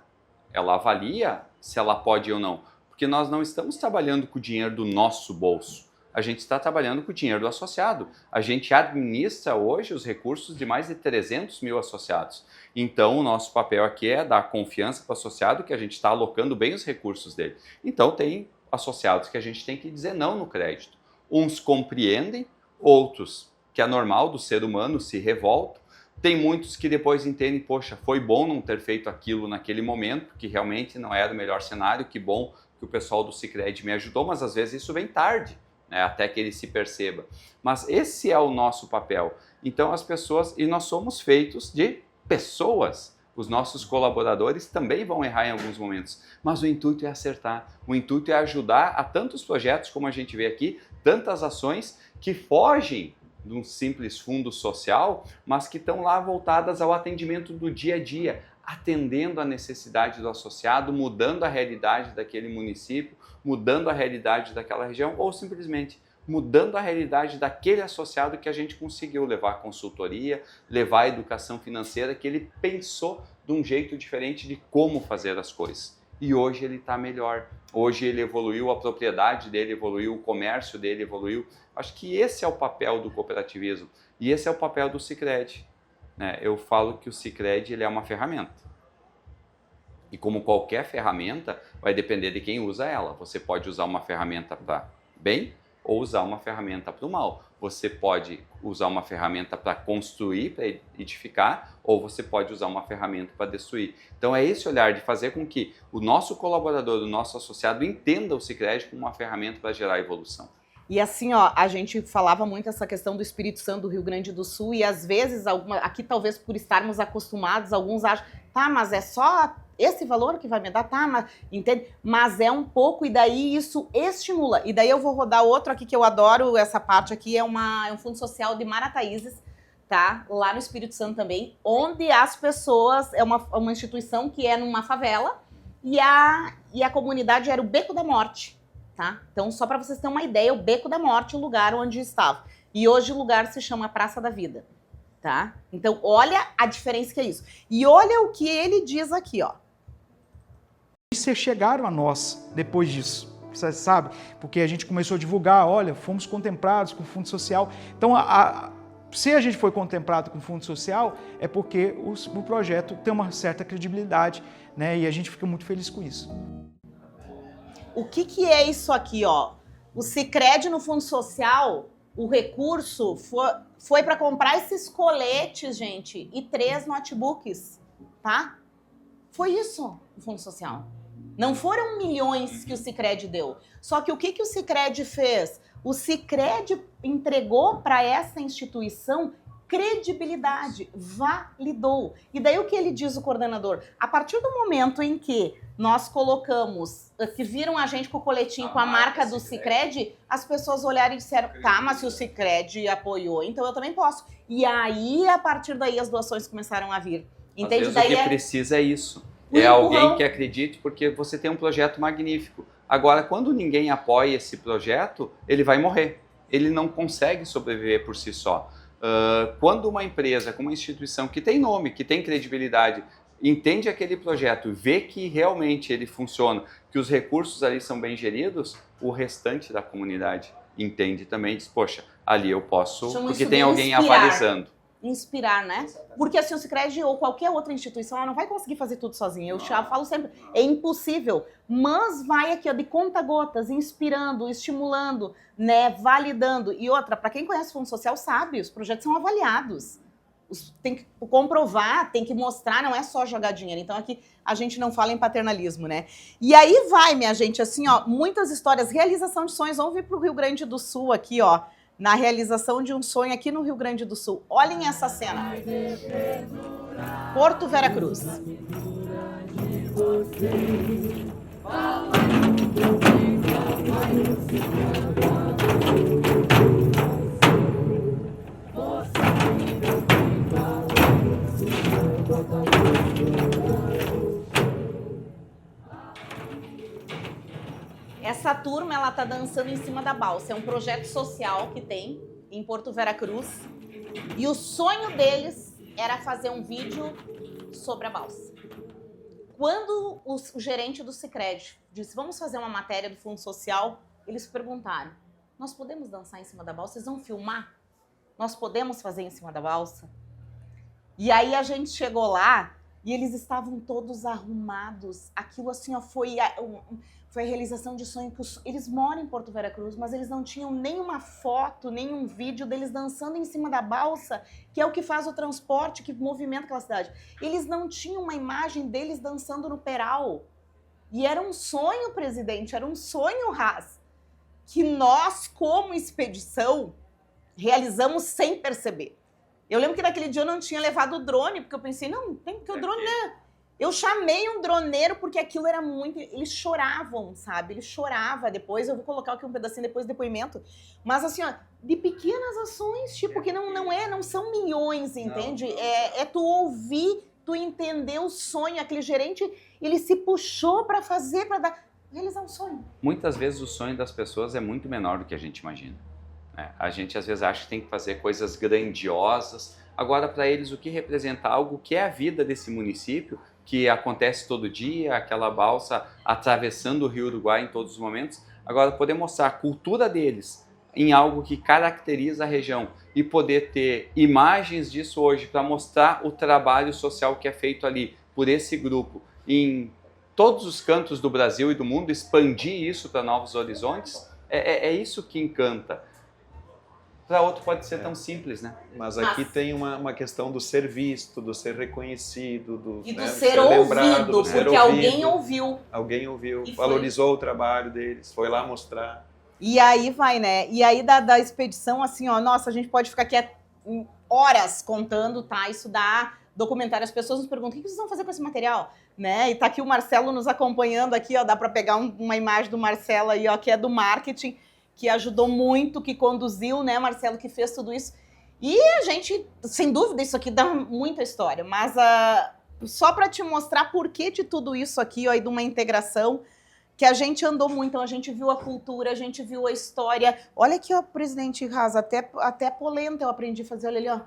ela avalia se ela pode ou não. Porque nós não estamos trabalhando com o dinheiro do nosso bolso. A gente está trabalhando com o dinheiro do associado. A gente administra hoje os recursos de mais de 300 mil associados. Então, o nosso papel aqui é dar confiança para o associado que a gente está alocando bem os recursos dele. Então, tem associados que a gente tem que dizer não no crédito. Uns compreendem, outros, que é normal do ser humano, se revoltam. Tem muitos que depois entendem, poxa, foi bom não ter feito aquilo naquele momento, que realmente não era o melhor cenário, que bom que o pessoal do Sicredi me ajudou, mas às vezes isso vem tarde. Até que ele se perceba. Mas esse é o nosso papel. Então as pessoas, e nós somos feitos de pessoas. Os nossos colaboradores também vão errar em alguns momentos, mas o intuito é acertar. O intuito é ajudar a tantos projetos como a gente vê aqui, tantas ações que fogem de um simples fundo social, mas que estão lá voltadas ao atendimento do dia a dia, atendendo a necessidade do associado, mudando a realidade daquele município, mudando a realidade daquela região ou simplesmente mudando a realidade daquele associado que a gente conseguiu levar a consultoria, levar a educação financeira, que ele pensou de um jeito diferente de como fazer as coisas. E hoje ele está melhor, hoje ele evoluiu, a propriedade dele evoluiu, o comércio dele evoluiu. Acho que esse é o papel do cooperativismo e esse é o papel do Sicredi. Eu falo que o Sicredi ele é uma ferramenta. E como qualquer ferramenta, vai depender de quem usa ela. Você pode usar uma ferramenta para bem ou usar uma ferramenta para o mal. Você pode usar uma ferramenta para construir, para edificar, ou você pode usar uma ferramenta para destruir. Então é esse olhar de fazer com que o nosso colaborador, o nosso associado entenda o Sicredi como uma ferramenta para gerar evolução. E assim, ó, a gente falava muito essa questão do Espírito Santo, do Rio Grande do Sul, e às vezes, aqui talvez por estarmos acostumados, alguns acham, tá, mas é só esse valor que vai me dar, tá, mas, entende? Mas é um pouco, e daí isso estimula. E daí eu vou rodar outro aqui que eu adoro, essa parte aqui, é um fundo social de Marataízes, tá? Lá no Espírito Santo também, onde as pessoas, é uma instituição que é numa favela, e a comunidade era o Beco da Morte, tá? Então, só para vocês terem uma ideia, o Beco da Morte, o lugar onde estava. E hoje o lugar se chama Praça da Vida, tá? Então, olha a diferença que é isso. E olha o que ele diz aqui, ó. Vocês chegaram a nós depois disso, você sabe? Porque a gente começou a divulgar, olha, fomos contemplados com Fundo Social. Então, se a gente foi contemplado com Fundo Social, é porque o projeto tem uma certa credibilidade, né? E a gente fica muito feliz com isso. O que é isso aqui, ó? O Sicredi no Fundo Social, o recurso foi para comprar esses coletes, gente, e 3 notebooks, tá? Foi isso o Fundo Social. Não foram milhões que o Sicredi deu. Só que o que o Sicredi fez? O Sicredi entregou para essa instituição credibilidade, validou. E daí o que ele diz, o coordenador? A partir do momento em que nós colocamos, que viram a gente com o coletinho com a marca do Sicredi, as pessoas olharam e disseram, tá, mas se o Sicredi apoiou, então eu também posso. E aí, a partir daí, as doações começaram a vir. Entende? Às vezes daí o que precisa é isso. É alguém que acredite, porque você tem um projeto magnífico. Agora, quando ninguém apoia esse projeto, ele vai morrer. Ele não consegue sobreviver por si só. Quando uma empresa, como uma instituição que tem nome, que tem credibilidade, entende aquele projeto, vê que realmente ele funciona, que os recursos ali são bem geridos, o restante da comunidade entende também e diz, poxa, ali eu posso, porque tem alguém avalizando. Inspirar, né? Porque assim, o Sicredi ou qualquer outra instituição, ela não vai conseguir fazer tudo sozinha. Eu já falo sempre, é impossível. Mas vai aqui, ó, de conta-gotas, inspirando, estimulando, né? Validando. E outra, para quem conhece o Fundo Social sabe, os projetos são avaliados. Tem que comprovar, tem que mostrar, não é só jogar dinheiro. Então aqui a gente não fala em paternalismo, né? E aí vai, minha gente, assim, ó, muitas histórias, realização de sonhos. Vamos vir pro Rio Grande do Sul aqui, ó. Na realização de um sonho aqui no Rio Grande do Sul. Olhem essa cena. Porto Vera Cruz. Essa turma, ela tá dançando em cima da balsa. É um projeto social que tem em Porto Vera Cruz. E o sonho deles era fazer um vídeo sobre a balsa. Quando o gerente do Sicredi disse, vamos fazer uma matéria do Fundo Social, eles perguntaram, nós podemos dançar em cima da balsa? Vocês vão filmar? Nós podemos fazer em cima da balsa? E aí a gente chegou lá e eles estavam todos arrumados. Aquilo assim, ó, foi a realização de sonho. Eles moram em Porto Vera Cruz, mas eles não tinham nenhuma foto, nenhum vídeo deles dançando em cima da balsa, que é o que faz o transporte, que movimenta aquela cidade. Eles não tinham uma imagem deles dançando no Peral. E era um sonho, presidente, era um sonho, Haas, que nós, como expedição, realizamos sem perceber. Eu lembro que naquele dia eu não tinha levado o drone, porque eu pensei, não, tem que o drone, né? Eu chamei um droneiro porque aquilo era muito... Eles choravam, sabe? Eles choravam. Depois, eu vou colocar aqui um pedacinho depois do depoimento. Mas assim, ó, de pequenas ações, tipo, que não são milhões, entende? É tu ouvir, tu entender o sonho. Aquele gerente, ele se puxou para fazer, para realizar um sonho. Muitas vezes o sonho das pessoas é muito menor do que a gente imagina. A gente às vezes acha que tem que fazer coisas grandiosas. Agora, para eles, o que representa algo que é a vida desse município, que acontece todo dia, aquela balsa atravessando o Rio Uruguai em todos os momentos. Agora, poder mostrar a cultura deles em algo que caracteriza a região e poder ter imagens disso hoje para mostrar o trabalho social que é feito ali por esse grupo em todos os cantos do Brasil e do mundo, expandir isso para novos horizontes, é isso que encanta. Para outro pode ser tão simples, né? Mas aqui tem uma questão do ser visto, do ser reconhecido, do ser ouvido, porque alguém ouviu. Alguém ouviu, valorizou o trabalho deles, foi lá mostrar. E aí vai, né? E aí da expedição, assim, ó, nossa, a gente pode ficar aqui horas contando, tá? Isso dá documentário. As pessoas nos perguntam, o que vocês vão fazer com esse material? Né? E tá aqui o Marcelo nos acompanhando aqui, ó, dá para pegar uma imagem do Marcelo aí, ó, que é do marketing, que ajudou muito, que conduziu, né, Marcelo, que fez tudo isso. E a gente, sem dúvida, isso aqui dá muita história, mas só para te mostrar por que de tudo isso aqui, ó, e de uma integração, que a gente andou muito, então a gente viu a cultura, a gente viu a história. Olha aqui, ó, presidente Rasa, até polenta eu aprendi a fazer, olha ali, ó.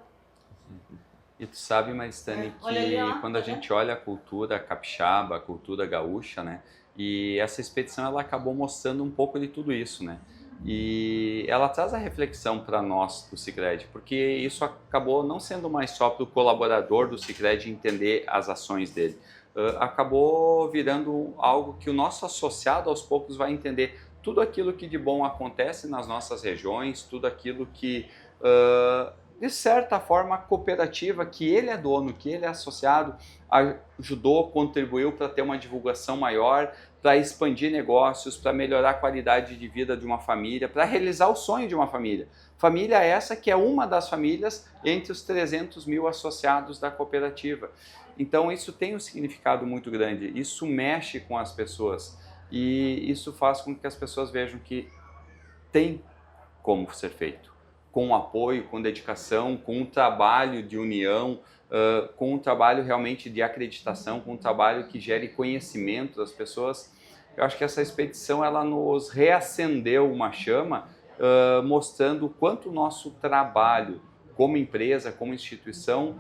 E tu sabe, Maristany, que Olha ali, ó. quando a gente olha a cultura capixaba, a cultura gaúcha, né? E essa expedição, ela acabou mostrando um pouco de tudo isso, né? E ela traz a reflexão para nós do Sicredi, porque isso acabou não sendo mais só para o colaborador do Sicredi entender as ações dele. Acabou virando algo que o nosso associado aos poucos vai entender tudo aquilo que de bom acontece nas nossas regiões, tudo aquilo que, de certa forma, a cooperativa que ele é dono, que ele é associado, ajudou, contribuiu para ter uma divulgação maior, para expandir negócios, para melhorar a qualidade de vida de uma família, para realizar o sonho de uma família. Família essa que é uma das famílias entre os 300 mil associados da cooperativa. Então isso tem um significado muito grande, isso mexe com as pessoas e isso faz com que as pessoas vejam que tem como ser feito, com apoio, com dedicação, com um trabalho de união, com um trabalho realmente de acreditação, com um trabalho que gere conhecimento das pessoas. Eu acho que essa expedição ela nos reacendeu uma chama, mostrando o quanto o nosso trabalho como empresa, como instituição,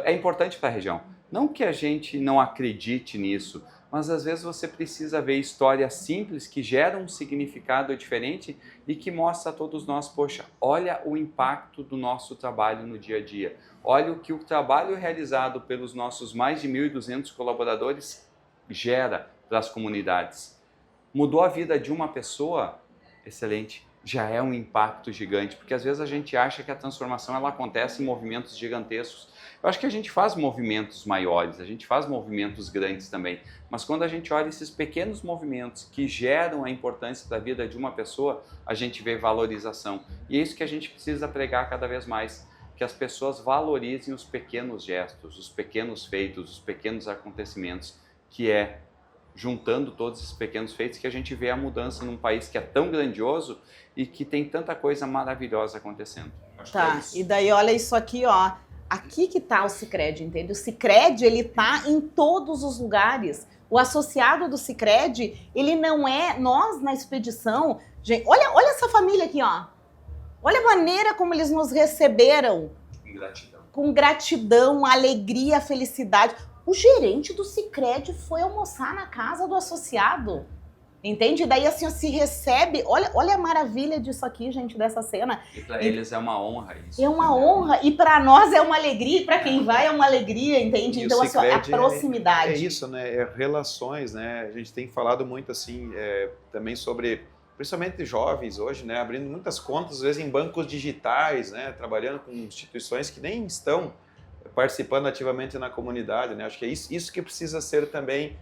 é importante para a região. Não que a gente não acredite nisso, mas às vezes você precisa ver histórias simples que geram um significado diferente e que mostra a todos nós, poxa, olha o impacto do nosso trabalho no dia a dia. Olha o que o trabalho realizado pelos nossos mais de 1.200 colaboradores gera para as comunidades. Mudou a vida de uma pessoa? Excelente. Já é um impacto gigante, porque às vezes a gente acha que a transformação ela acontece em movimentos gigantescos. Eu acho que a gente faz movimentos maiores, a gente faz movimentos grandes também, mas quando a gente olha esses pequenos movimentos que geram a importância da vida de uma pessoa, a gente vê valorização. E é isso que a gente precisa pregar cada vez mais, que as pessoas valorizem os pequenos gestos, os pequenos feitos, os pequenos acontecimentos, que é juntando todos esses pequenos feitos que a gente vê a mudança num país que é tão grandioso e que tem tanta coisa maravilhosa acontecendo. Tá, e daí olha isso aqui, ó. Aqui que tá o Sicredi, entende? O Sicredi, ele tá em todos os lugares. O associado do Sicredi, ele não é... Nós, na expedição... Gente, olha essa família aqui, ó. Olha a maneira como eles nos receberam. Com gratidão. Com gratidão, alegria, felicidade. O gerente do Sicredi foi almoçar na casa do associado. Entende? Daí assim, se recebe... Olha a maravilha disso aqui, gente, dessa cena. E para eles é uma honra isso. É uma honra. E para nós é uma alegria. E para quem vai é uma alegria, entende? E então, assim, a proximidade. É isso, né? É relações, né? A gente tem falado muito, assim, também sobre... Principalmente jovens hoje, né? Abrindo muitas contas, às vezes, em bancos digitais, né? Trabalhando com instituições que nem estão participando ativamente na comunidade, né? Acho que é isso que precisa ser também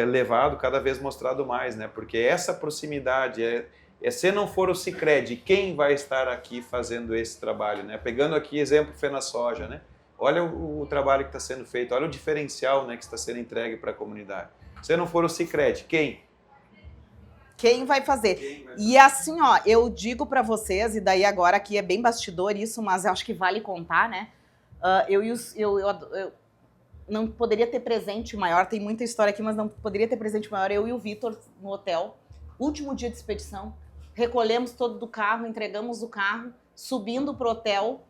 levado, cada vez mostrado mais, né? Porque essa proximidade, se não for o Sicredi, quem vai estar aqui fazendo esse trabalho, né? Pegando aqui exemplo FenaSoja, né? Olha o trabalho que está sendo feito, olha o diferencial, né, que está sendo entregue para a comunidade. Se não for o Sicredi, quem? Quem vai fazer? E assim, ó, eu digo para vocês, e daí agora aqui é bem bastidor isso, mas eu acho que vale contar, né? Eu não poderia ter presente maior, tem muita história aqui, mas não poderia ter presente maior. Eu e o Vitor no hotel, último dia de expedição, recolhemos todo do carro, entregamos o carro, subindo pro hotel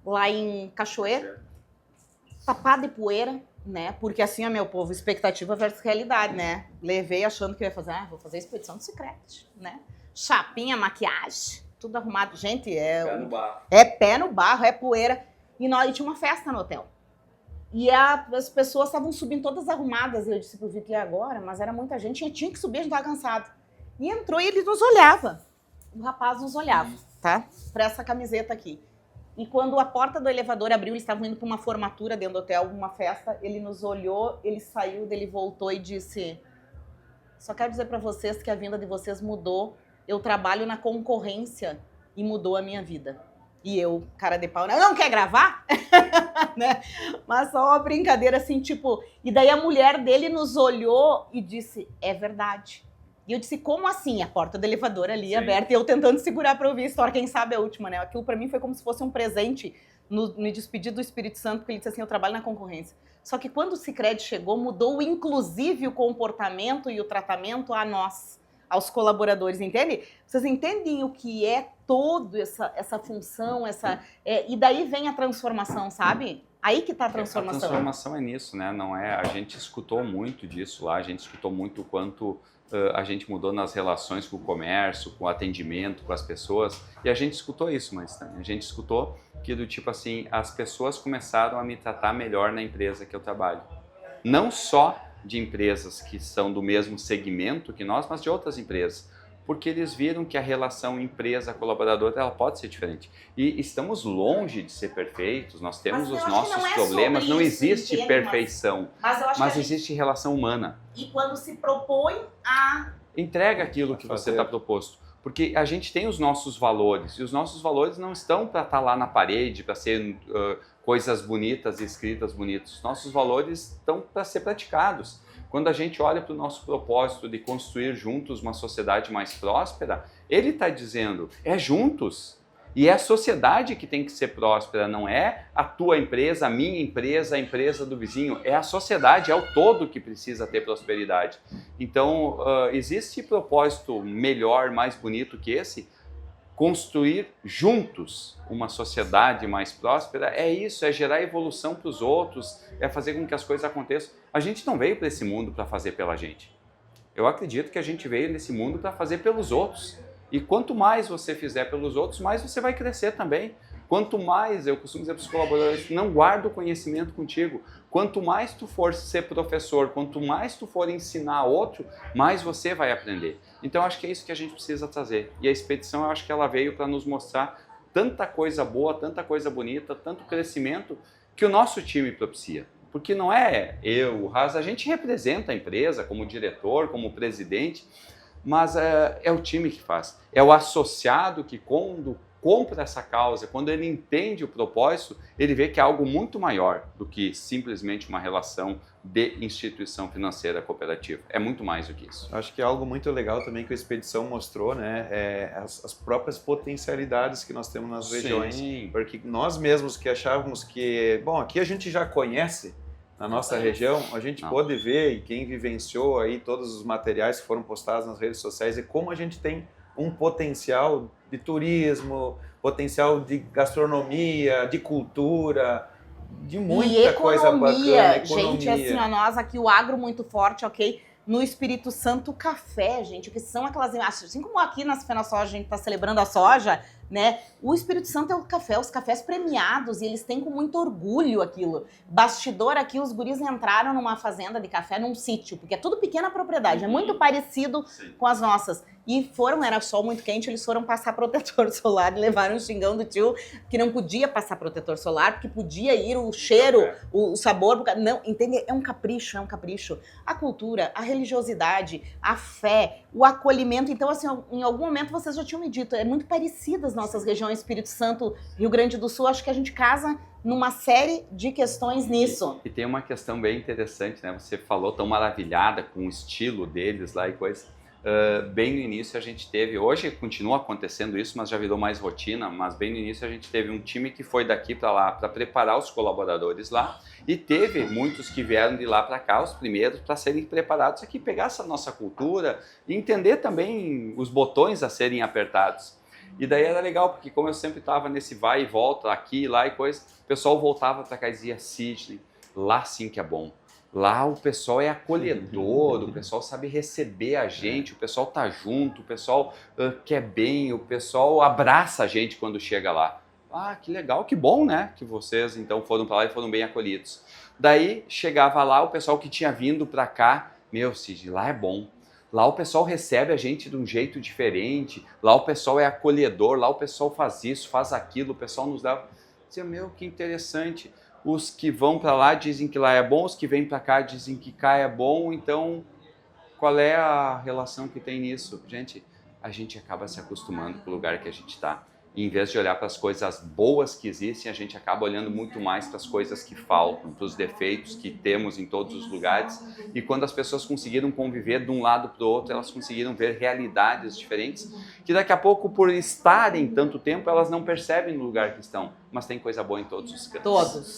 lá em Cachoeira, tapado de poeira, né? Porque assim, ó, meu povo, expectativa versus realidade, né? Levei achando que eu ia fazer, vou fazer a expedição do Sicredi, né? Chapinha, maquiagem, tudo arrumado. Gente, Pé no barro. É pé no barro, é poeira. E tinha uma festa no hotel. E as pessoas estavam subindo todas arrumadas. E eu disse pro Vitor, e agora? Mas era muita gente, tinha que subir, a gente estava cansado. E entrou e ele nos olhava. O rapaz nos olhava, tá? Pra essa camiseta aqui. E quando a porta do elevador abriu, eles estavam indo para uma formatura dentro do hotel, uma festa, ele nos olhou, ele saiu, ele voltou e disse: só quero dizer para vocês que a vinda de vocês mudou, eu trabalho na concorrência e mudou a minha vida. E eu, cara de pau, não quer gravar? Né? Mas só uma brincadeira assim, tipo... E daí a mulher dele nos olhou e disse, é verdade. E eu disse, como assim? A porta do elevador ali aberta e eu tentando segurar para ouvir a história, quem sabe a última, né? Aquilo para mim foi como se fosse um presente me despedir do Espírito Santo, porque ele disse assim, eu trabalho na concorrência. Só que quando o Sicredi chegou, mudou inclusive o comportamento e o tratamento a nós, aos colaboradores, entende? Vocês entendem o que é toda essa função, e daí vem a transformação, sabe? Aí que está a transformação. A transformação é nisso, né? Não é? A gente escutou muito disso lá, a gente escutou muito o quanto a gente mudou nas relações com o comércio, com o atendimento, com as pessoas, e a gente escutou isso, mas também a gente escutou que do tipo assim, as pessoas começaram a me tratar melhor na empresa que eu trabalho. Não só de empresas que são do mesmo segmento que nós, mas de outras empresas. Porque eles viram que a relação empresa-colaborador ela pode ser diferente. E estamos longe de ser perfeitos, nós temos os nossos problemas, não existe perfeição, mas existe relação humana. E quando se propõe a... Entrega aquilo que você está proposto. Porque a gente tem os nossos valores, e os nossos valores não estão para estar lá na parede, para ser coisas bonitas e escritas bonitas. Os nossos valores estão para ser praticados. Quando a gente olha para o nosso propósito de construir juntos uma sociedade mais próspera, ele está dizendo, é juntos. E é a sociedade que tem que ser próspera, não é a tua empresa, a minha empresa, a empresa do vizinho. É a sociedade, é o todo que precisa ter prosperidade. Então, existe propósito melhor, mais bonito que esse? Construir juntos uma sociedade mais próspera é isso, é gerar evolução para os outros, é fazer com que as coisas aconteçam. A gente não veio para esse mundo para fazer pela gente. Eu acredito que a gente veio nesse mundo para fazer pelos outros. E quanto mais você fizer pelos outros, mais você vai crescer também. Quanto mais, eu costumo dizer para os colaboradores, não guarda o conhecimento contigo. Quanto mais tu for ser professor, quanto mais tu for ensinar outro, mais você vai aprender. Então, acho que é isso que a gente precisa trazer. E a expedição, eu acho que ela veio para nos mostrar tanta coisa boa, tanta coisa bonita, tanto crescimento que o nosso time propicia. Porque não é eu, o Haas, a gente representa a empresa como diretor, como presidente, mas é o time que faz. É o associado que, quando compra essa causa, quando ele entende o propósito, ele vê que é algo muito maior do que simplesmente uma relação de instituição financeira cooperativa. É muito mais do que isso. Acho que é algo muito legal também que a expedição mostrou, né? As próprias potencialidades que nós temos nas regiões. Sim. Porque nós mesmos que achávamos que, bom, aqui a gente já conhece na nossa região, a gente pôde ver, e quem vivenciou aí todos os materiais que foram postados nas redes sociais, e como a gente tem um potencial de turismo, potencial de gastronomia, de cultura, de muita coisa bacana. Economia. Gente, assim, ó, nós aqui, o agro muito forte, ok? No Espírito Santo, o café, gente, o que são aquelas imagens, assim como aqui na FenaSoja a gente está celebrando a soja, né? O Espírito Santo é o café, os cafés premiados, e eles têm com muito orgulho aquilo. Bastidor aqui, os guris entraram numa fazenda de café, num sítio, porque é tudo pequena propriedade, é muito parecido com as nossas. E era sol muito quente, eles foram passar protetor solar e levaram um xingão do tio que não podia passar protetor solar, porque podia ir o cheiro, o sabor, não, entende? É um capricho, é um capricho. A cultura, a religiosidade, a fé, o acolhimento, então assim, em algum momento vocês já tinham me dito, é muito parecido as nossas regiões, Espírito Santo, Rio Grande do Sul, acho que a gente casa numa série de questões nisso. E tem uma questão bem interessante, né? Você falou tão maravilhada com o estilo deles lá e coisa. Bem no início a gente teve, hoje continua acontecendo isso, mas já virou mais rotina, mas bem no início a gente teve um time que foi daqui para lá para preparar os colaboradores lá, e teve muitos que vieram de lá para cá, os primeiros, para serem preparados aqui, pegar essa nossa cultura e entender também os botões a serem apertados. E daí era legal, porque como eu sempre estava nesse vai e volta, aqui, lá e coisa, o pessoal voltava para cá e dizia, Sidney, lá sim que é bom. Lá o pessoal é acolhedor, o pessoal sabe receber a gente, o pessoal tá junto, o pessoal quer bem, o pessoal abraça a gente quando chega lá. Ah, que legal, que bom, né? Que vocês então foram para lá e foram bem acolhidos. Daí chegava lá o pessoal que tinha vindo para cá, meu Cid, lá é bom. Lá o pessoal recebe a gente de um jeito diferente, lá o pessoal é acolhedor, lá o pessoal faz isso, faz aquilo, o pessoal nos dá... Dizia, meu, que interessante. Os que vão para lá dizem que lá é bom, os que vêm para cá dizem que cá é bom, então qual é a relação que tem nisso? Gente, a gente acaba se acostumando com o lugar que a gente está. E em vez de olhar para as coisas boas que existem, a gente acaba olhando muito mais para as coisas que faltam, para os defeitos que temos em todos os lugares. E quando as pessoas conseguiram conviver de um lado para o outro, elas conseguiram ver realidades diferentes, que daqui a pouco, por estarem tanto tempo, elas não percebem no lugar que estão. Mas tem coisa boa em todos os cantos.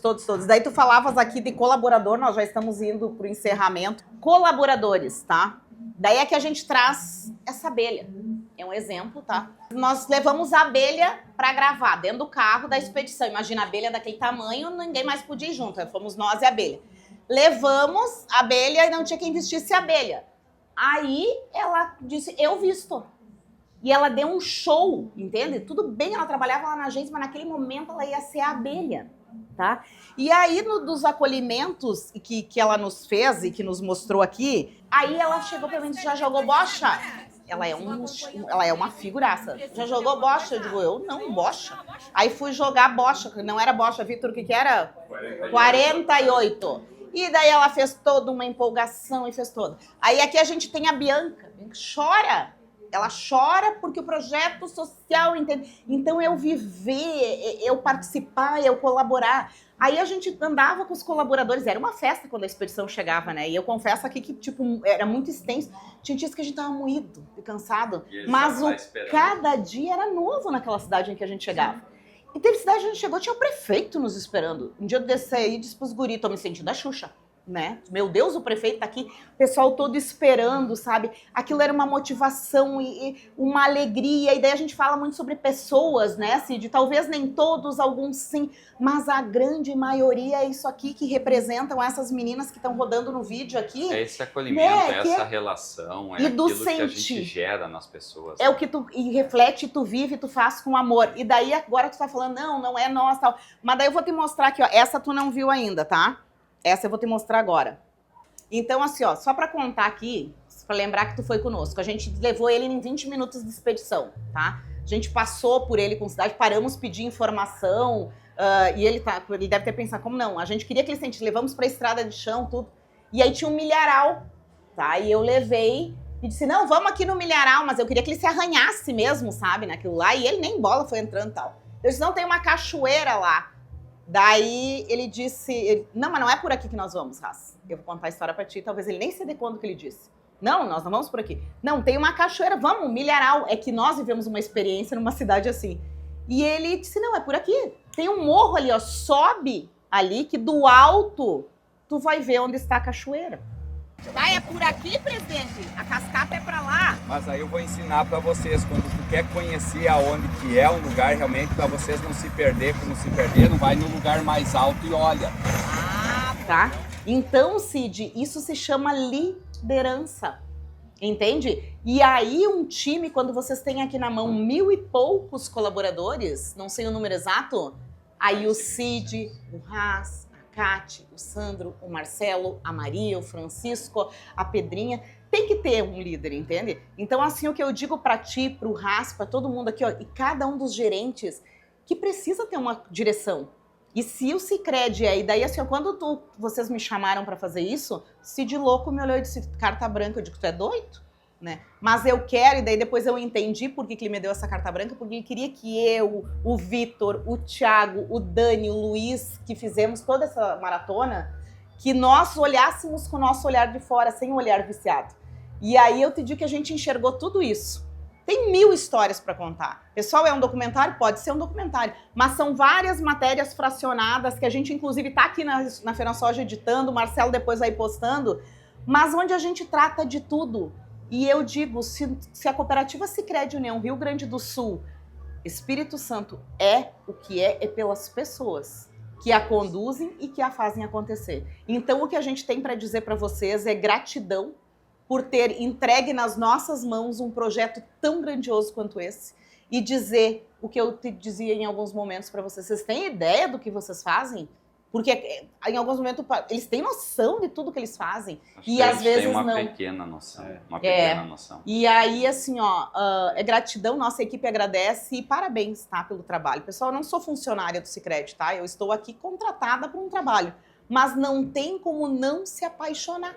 Todos. Daí tu falavas aqui de colaborador, nós já estamos indo para o encerramento. Colaboradores, tá? Daí é que a gente traz essa abelha. É um exemplo, tá? Nós levamos a abelha para gravar dentro do carro da expedição. Imagina a abelha daquele tamanho, ninguém mais podia ir junto. Fomos nós e a abelha. Levamos a abelha e não tinha quem vestisse a abelha. Aí ela disse, eu visto. E ela deu um show, entende? Tudo bem, ela trabalhava lá na agência, mas naquele momento ela ia ser a abelha, tá? E aí, dos acolhimentos que ela nos fez e que nos mostrou aqui, aí ela chegou pra mim e disse, já jogou bocha? Ela é uma figuraça. Já jogou bocha? Eu digo, eu não, bocha. Aí fui jogar bocha, não era bocha, Vitor, o que era? 48. E daí ela fez toda uma empolgação e fez toda. Aí aqui a gente tem a Bianca. Chora. Ela chora porque o projeto social, entende? Então eu viver, eu participar, eu colaborar. Aí a gente andava com os colaboradores, era uma festa quando a expedição chegava, né? E eu confesso aqui que, tipo, era muito extenso. Tinha dias que a gente tava moído e cansado, mas cada dia era novo naquela cidade em que a gente chegava. E teve cidade que a gente chegou, tinha o prefeito nos esperando. Um dia eu desci aí e disse pros guri, tô me sentindo a Xuxa. Né? Meu Deus, o prefeito tá aqui, o pessoal todo esperando, sabe? Aquilo era uma motivação e uma alegria, e daí a gente fala muito sobre pessoas, né, Cid? Talvez nem todos, alguns sim, mas a grande maioria é isso aqui que representam essas meninas que estão rodando no vídeo aqui. É esse acolhimento, né? é essa relação, é e aquilo do que a gente gera nas pessoas. É o que tu reflete, tu vive, tu faz com amor. E daí agora tu tá falando, não é nós, tal. Mas daí eu vou te mostrar aqui, ó, essa tu não viu ainda, tá? Essa eu vou te mostrar agora. Então, assim, ó, só pra contar aqui, pra lembrar que tu foi conosco, a gente levou ele em 20 minutos de expedição, tá? A gente passou por ele com cidade, paramos pedir informação, e ele deve ter pensado, como não? A gente queria que ele sentisse, levamos pra estrada de chão, tudo. E aí tinha um milharal, tá? E eu levei e disse, não, vamos aqui no milharal, mas eu queria que ele se arranhasse mesmo, sabe, naquilo lá. E ele nem bola foi entrando e tal. Eu disse, não, tem uma cachoeira lá. Daí ele disse, não, mas não é por aqui que nós vamos, Raça. Eu vou contar a história pra ti, talvez ele nem se dê conta do que ele disse. Não, nós não vamos por aqui. Não, tem uma cachoeira, vamos, milharal. É que nós vivemos uma experiência numa cidade assim. E ele disse, não, é por aqui. Tem um morro ali, ó, sobe ali que do alto tu vai ver onde está a cachoeira. Tá, é por aqui, presidente? A cascata é pra lá. Mas aí eu vou ensinar pra vocês, quando tu quer conhecer aonde que é um lugar realmente, pra vocês não se perder, como se perderam, vai no lugar mais alto e olha. Ah, tá. Então, Cid, isso se chama liderança, entende? E aí um time, quando vocês têm aqui na mão 1000 e poucos colaboradores, não sei o número exato, aí o Cid, o Ras, Cate, o Sandro, o Marcelo, a Maria, o Francisco, a Pedrinha, tem que ter um líder, entende? Então, assim, o que eu digo pra ti, pro Ras, pra todo mundo aqui, ó, e cada um dos gerentes, que precisa ter uma direção. E se o Sicredi é, e daí assim, ó, quando vocês me chamaram pra fazer isso, Cid louco me olhou e disse, carta branca, eu digo, tu é doido? Né? Mas eu quero, e daí depois eu entendi por que ele me deu essa carta branca, porque ele queria que eu, o Vitor, o Thiago, o Dani, o Luiz, que fizemos toda essa maratona, que nós olhássemos com o nosso olhar de fora, sem o olhar viciado. E aí eu te digo que a gente enxergou tudo isso. Tem 1000 histórias para contar. Pessoal, é um documentário? Pode ser um documentário, mas são várias matérias fracionadas, que a gente inclusive tá aqui na FenaSoja editando, o Marcelo depois vai postando, mas onde a gente trata de tudo. E eu digo, se a cooperativa Sicredi União Rio Grande do Sul, Espírito Santo é o que é pelas pessoas que a conduzem e que a fazem acontecer. Então o que a gente tem para dizer para vocês é gratidão por ter entregue nas nossas mãos um projeto tão grandioso quanto esse e dizer o que eu te dizia em alguns momentos para vocês. Vocês têm ideia do que vocês fazem? Porque em alguns momentos eles têm noção de tudo que eles fazem. Acho e que às vezes tem uma não. pequena noção. Uma pequena noção. E aí, assim, ó, é gratidão, nossa equipe agradece e parabéns, tá, pelo trabalho. Pessoal, eu não sou funcionária do Sicredi, tá? Eu estou aqui contratada para um trabalho. Mas não tem como não se apaixonar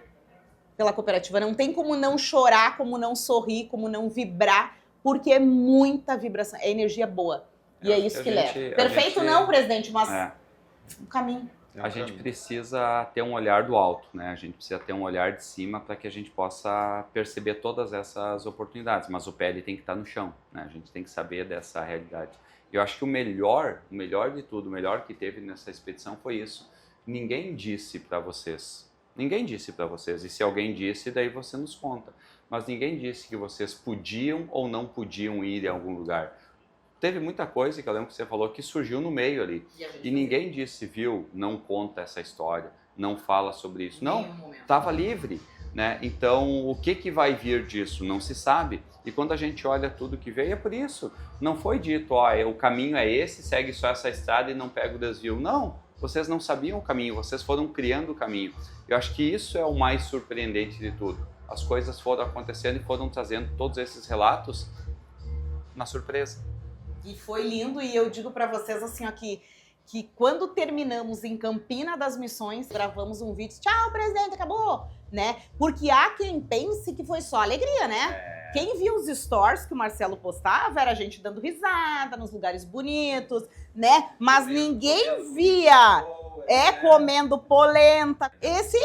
pela cooperativa. Não tem como não chorar, como não sorrir, como não vibrar porque é muita vibração, é energia boa. E é isso que leva. Perfeito não, presidente, mas o caminho. A gente precisa ter um olhar do alto, né? A gente precisa ter um olhar de cima para que a gente possa perceber todas essas oportunidades. Mas o pé ele tem que estar no chão, né? A gente tem que saber dessa realidade. E eu acho que o melhor de tudo, o melhor que teve nessa expedição foi isso. Ninguém disse para vocês. Ninguém disse para vocês. E se alguém disse, daí você nos conta. Mas ninguém disse que vocês podiam ou não podiam ir a algum lugar. Teve muita coisa que eu lembro que você falou que surgiu no meio ali. E ninguém disse, viu, não conta essa história, não fala sobre isso. Não, estava livre, né? Então, o que vai vir disso? Não se sabe. E quando a gente olha tudo que veio, é por isso. Não foi dito, o caminho é esse, segue só essa estrada e não pega o desvio. Não, vocês não sabiam o caminho, vocês foram criando o caminho. Eu acho que isso é o mais surpreendente de tudo. As coisas foram acontecendo e foram trazendo todos esses relatos na surpresa. E foi lindo, e eu digo para vocês assim, ó, que quando terminamos em Campina das Missões, gravamos um vídeo, tchau, presidente, acabou, né? Porque há quem pense que foi só alegria, né? Quem viu os stories que o Marcelo postava era a gente dando risada nos lugares bonitos, né? Mas ninguém via comendo polenta. Esse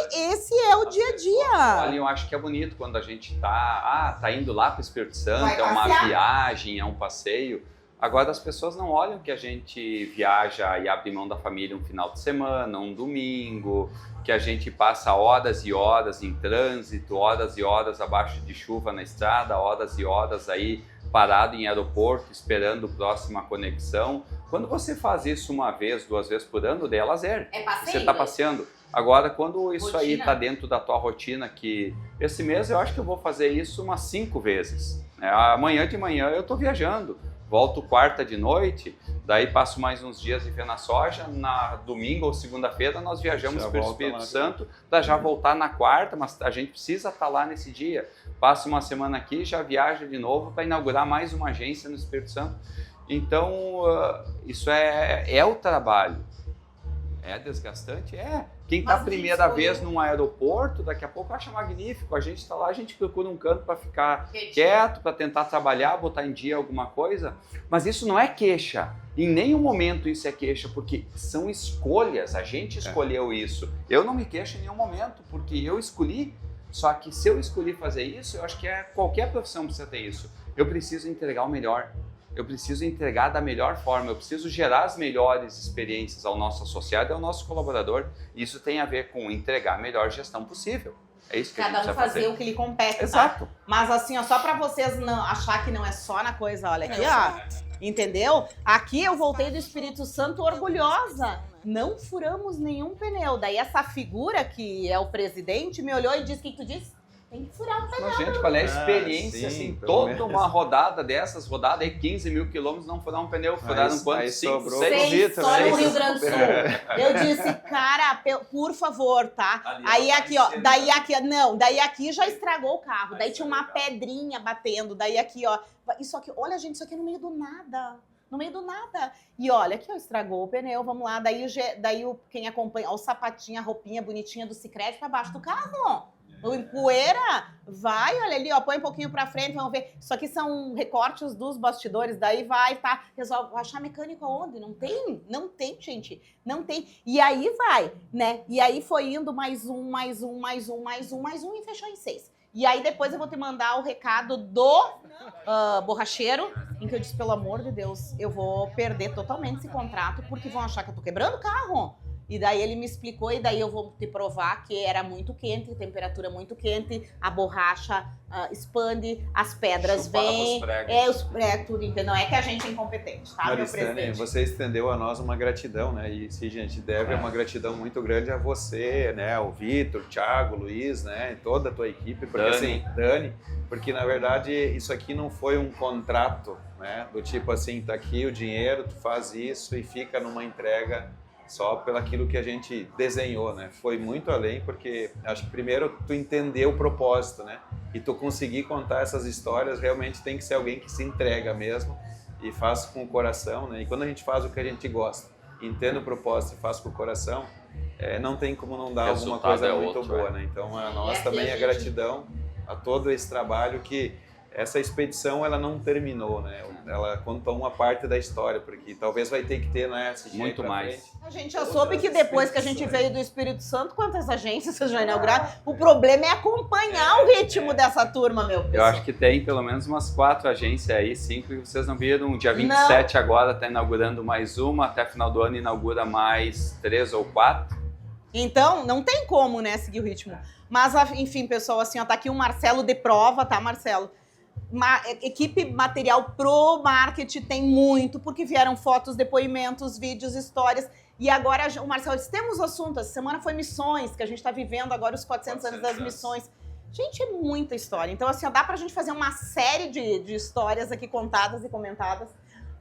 é o dia a dia. Ali eu acho que é bonito quando a gente tá indo lá para o Espírito Santo, é uma viagem, é um passeio. Agora as pessoas não olham que a gente viaja e abre mão da família um final de semana, um domingo, que a gente passa horas e horas em trânsito, horas e horas abaixo de chuva na estrada, horas e horas aí parado em aeroporto esperando a próxima conexão. Quando você faz isso uma vez, 2 vezes por ano, daí é lazer. É passeio. Você está passeando. Agora, quando isso Rotina. aí está dentro da tua rotina, que esse mês eu acho que eu vou fazer isso umas 5 vezes. Amanhã de manhã eu estou viajando. Volto quarta de noite, daí passo mais uns dias em FenaSoja, na domingo ou segunda-feira nós viajamos para o Espírito Santo, para já voltar na quarta, mas a gente precisa estar lá nesse dia. Passa uma semana aqui, já viaja de novo para inaugurar mais uma agência no Espírito Santo. Então, isso é o trabalho. É desgastante? É. Quem está a primeira vez num aeroporto, daqui a pouco acha magnífico. A gente está lá, a gente procura um canto para ficar quieto, para tentar trabalhar, botar em dia alguma coisa. Mas isso não é queixa. Em nenhum momento isso é queixa, porque são escolhas. A gente escolheu isso. Eu não me queixo em nenhum momento, porque eu escolhi. Só que se eu escolhi fazer isso, eu acho que qualquer profissão precisa ter isso. Eu preciso entregar o melhor. Eu preciso entregar da melhor forma, eu preciso gerar as melhores experiências ao nosso associado e ao nosso colaborador. Isso tem a ver com entregar a melhor gestão possível. É isso que a gente precisa fazer. Cada um fazer o que lhe compete, Exato. Tá? Mas assim, ó, só para vocês não achar que não é só na coisa, olha aqui, ó. Entendeu? Aqui eu voltei do Espírito Santo orgulhosa. Não furamos nenhum pneu. Daí essa figura que é o presidente me olhou e disse, o que tu disse? Tem que furar o pneu. Mas, gente, qual é a experiência, sim, assim, toda uma rodada dessas, rodada aí 15 mil quilômetros, não furar um pneu, furaram quanto? 5, 6? Só no Rio Grande do Sul. Eu disse, cara, por favor, tá? Aí aqui, ó, daí aqui já estragou o carro, daí tinha uma pedrinha batendo, daí aqui, ó, isso aqui, olha, gente, isso aqui é no meio do nada. No meio do nada. E olha, aqui, ó, estragou o pneu, vamos lá, daí quem acompanha, ó, o sapatinho, a roupinha bonitinha do Sicredi pra baixo do carro, ó. O empoeira, vai, olha ali, ó, põe um pouquinho pra frente, vamos ver. Isso aqui são recortes dos bastidores, daí vai, tá, resolve, achar mecânico aonde? Não tem, gente, não tem. E aí vai, né, e aí foi indo mais um, e fechou em 6. E aí depois eu vou te mandar o recado do borracheiro, em que eu disse, pelo amor de Deus, eu vou perder totalmente esse contrato, porque vão achar que eu tô quebrando o carro. E daí ele me explicou, e daí eu vou te provar que era muito quente, temperatura muito quente, a borracha expande, as pedras vêm, tudo, entendeu? Não é que a gente é incompetente, tá, meu presidente? Você estendeu a nós uma gratidão, né? E se a gente deve uma gratidão muito grande a você, né? O Vitor, o Thiago, o Luiz, né? E toda a tua equipe, porque Dani, porque na verdade isso aqui não foi um contrato, né? Do tipo assim, tá aqui o dinheiro, tu faz isso e fica numa entrega só pelo aquilo que a gente desenhou, né? Foi muito além, porque acho que primeiro tu entender o propósito, né? E tu conseguir contar essas histórias, realmente tem que ser alguém que se entrega mesmo e faz com o coração, né? E quando a gente faz o que a gente gosta, entende o propósito e faz com o coração, não tem como não dar alguma coisa muito boa, né? Então a nós também a gratidão a todo esse trabalho que essa expedição ela não terminou, né? Ela conta uma parte da história, porque talvez vai ter que ter, né? Muito mais. A gente já soube que depois que a gente veio do Espírito Santo, quantas agências vocês já inauguraram? O problema é acompanhar o ritmo dessa turma, meu pessoal. Eu acho que tem pelo menos umas 4 agências aí, 5, que vocês não viram. Dia 27 agora tá inaugurando mais uma, até final do ano inaugura mais 3 ou 4. Então, não tem como, né, seguir o ritmo. Mas, enfim, pessoal, assim, ó, tá aqui o Marcelo de prova, tá, Marcelo? Equipe material pro marketing tem muito, porque vieram fotos, depoimentos, vídeos, histórias. E agora o Marcelo disse, temos assunto, essa semana foi missões, que a gente tá vivendo agora os 400 anos das missões. Gente, é muita história. Então, assim, ó, dá pra gente fazer uma série de histórias aqui contadas e comentadas.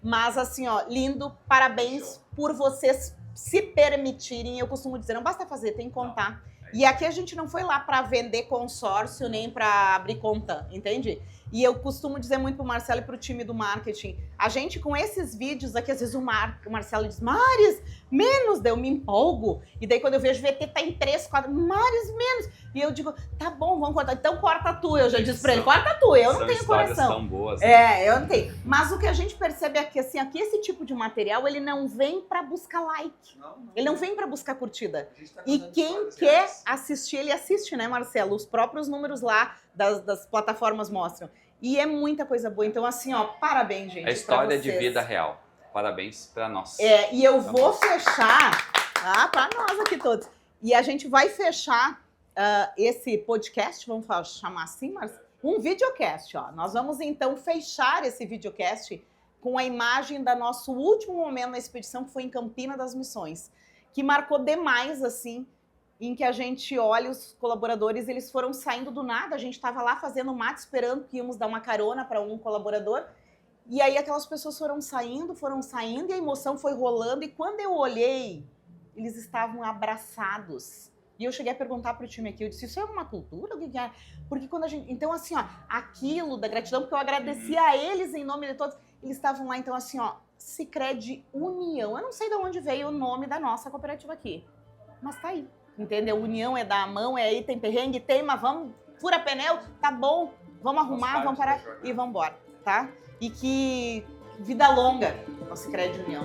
Mas, assim, ó, lindo, parabéns por vocês se permitirem. Eu costumo dizer, não basta fazer, tem que contar. E aqui a gente não foi lá para vender consórcio nem para abrir conta, entende? E eu costumo dizer muito pro Marcelo e pro time do marketing, a gente com esses vídeos aqui, às vezes o Marcelo diz, Maris, menos, daí eu me empolgo. E daí quando eu vejo o VT tá em 3, 4, Maris, menos. E eu digo, tá bom, vamos cortar. Então corta tu, eu já disse pra ele, corta tu, eu não tenho coração. São boas, né? Eu não tenho. Mas o que a gente percebe aqui, assim, aqui esse tipo de material, ele não vem pra buscar like. Ele não vem pra buscar curtida. E quem quer assistir, ele assiste, né, Marcelo? Os próprios números lá das plataformas mostram. E é muita coisa boa. Então, assim, ó, parabéns, gente. A história de vida real. Parabéns pra nós. E eu vou fechar, pra nós aqui todos. E a gente vai fechar esse podcast, vamos chamar assim, mas um videocast, ó. Nós vamos, então, fechar esse videocast com a imagem do nosso último momento na expedição, que foi em Campina das Missões, que marcou demais, assim, em que a gente olha os colaboradores, eles foram saindo do nada, a gente estava lá fazendo mate, esperando que íamos dar uma carona para um colaborador, e aí aquelas pessoas foram saindo, e a emoção foi rolando, e quando eu olhei, eles estavam abraçados. E eu cheguei a perguntar para o time aqui, eu disse, isso é uma cultura? O que é? Porque quando a gente... Então, assim, ó, aquilo da gratidão, porque eu agradeci a eles em nome de todos, eles estavam lá, então, assim, ó, Sicredi União. Eu não sei de onde veio o nome da nossa cooperativa aqui, mas tá aí. Entendeu? União é dar a mão, é aí, tem perrengue, tem, mas vamos, fura pneu, tá bom, vamos arrumar, vamos parar e vamos embora, tá? E que vida longa ao Sicredi União.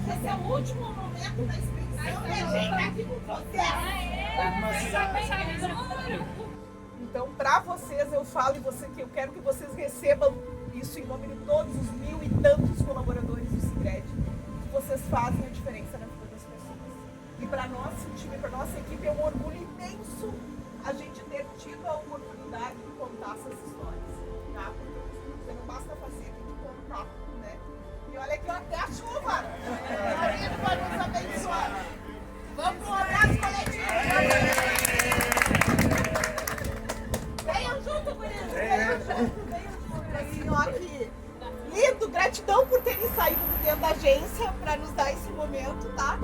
Esse é o último momento da expedição, né, gente? Tá aqui com vocês. Então, para vocês, eu falo que eu quero que vocês recebam isso em nome de todos os 1000 e tantos colaboradores do Sicredi, que vocês fazem a diferença na vida das pessoas. E para nosso time, para nossa equipe, é um orgulho imenso a gente ter tido a oportunidade de contar essas histórias, tá? Porque não basta fazer, tem que contar, né? E olha aqui, até a chuva! Ele vai nos abençoar. Vamos com um abraço coletivo! Venham junto, gurias! Venham junto! Assim, ó, que lindo! Gratidão por terem saído de dentro da agência para nos dar esse momento, tá?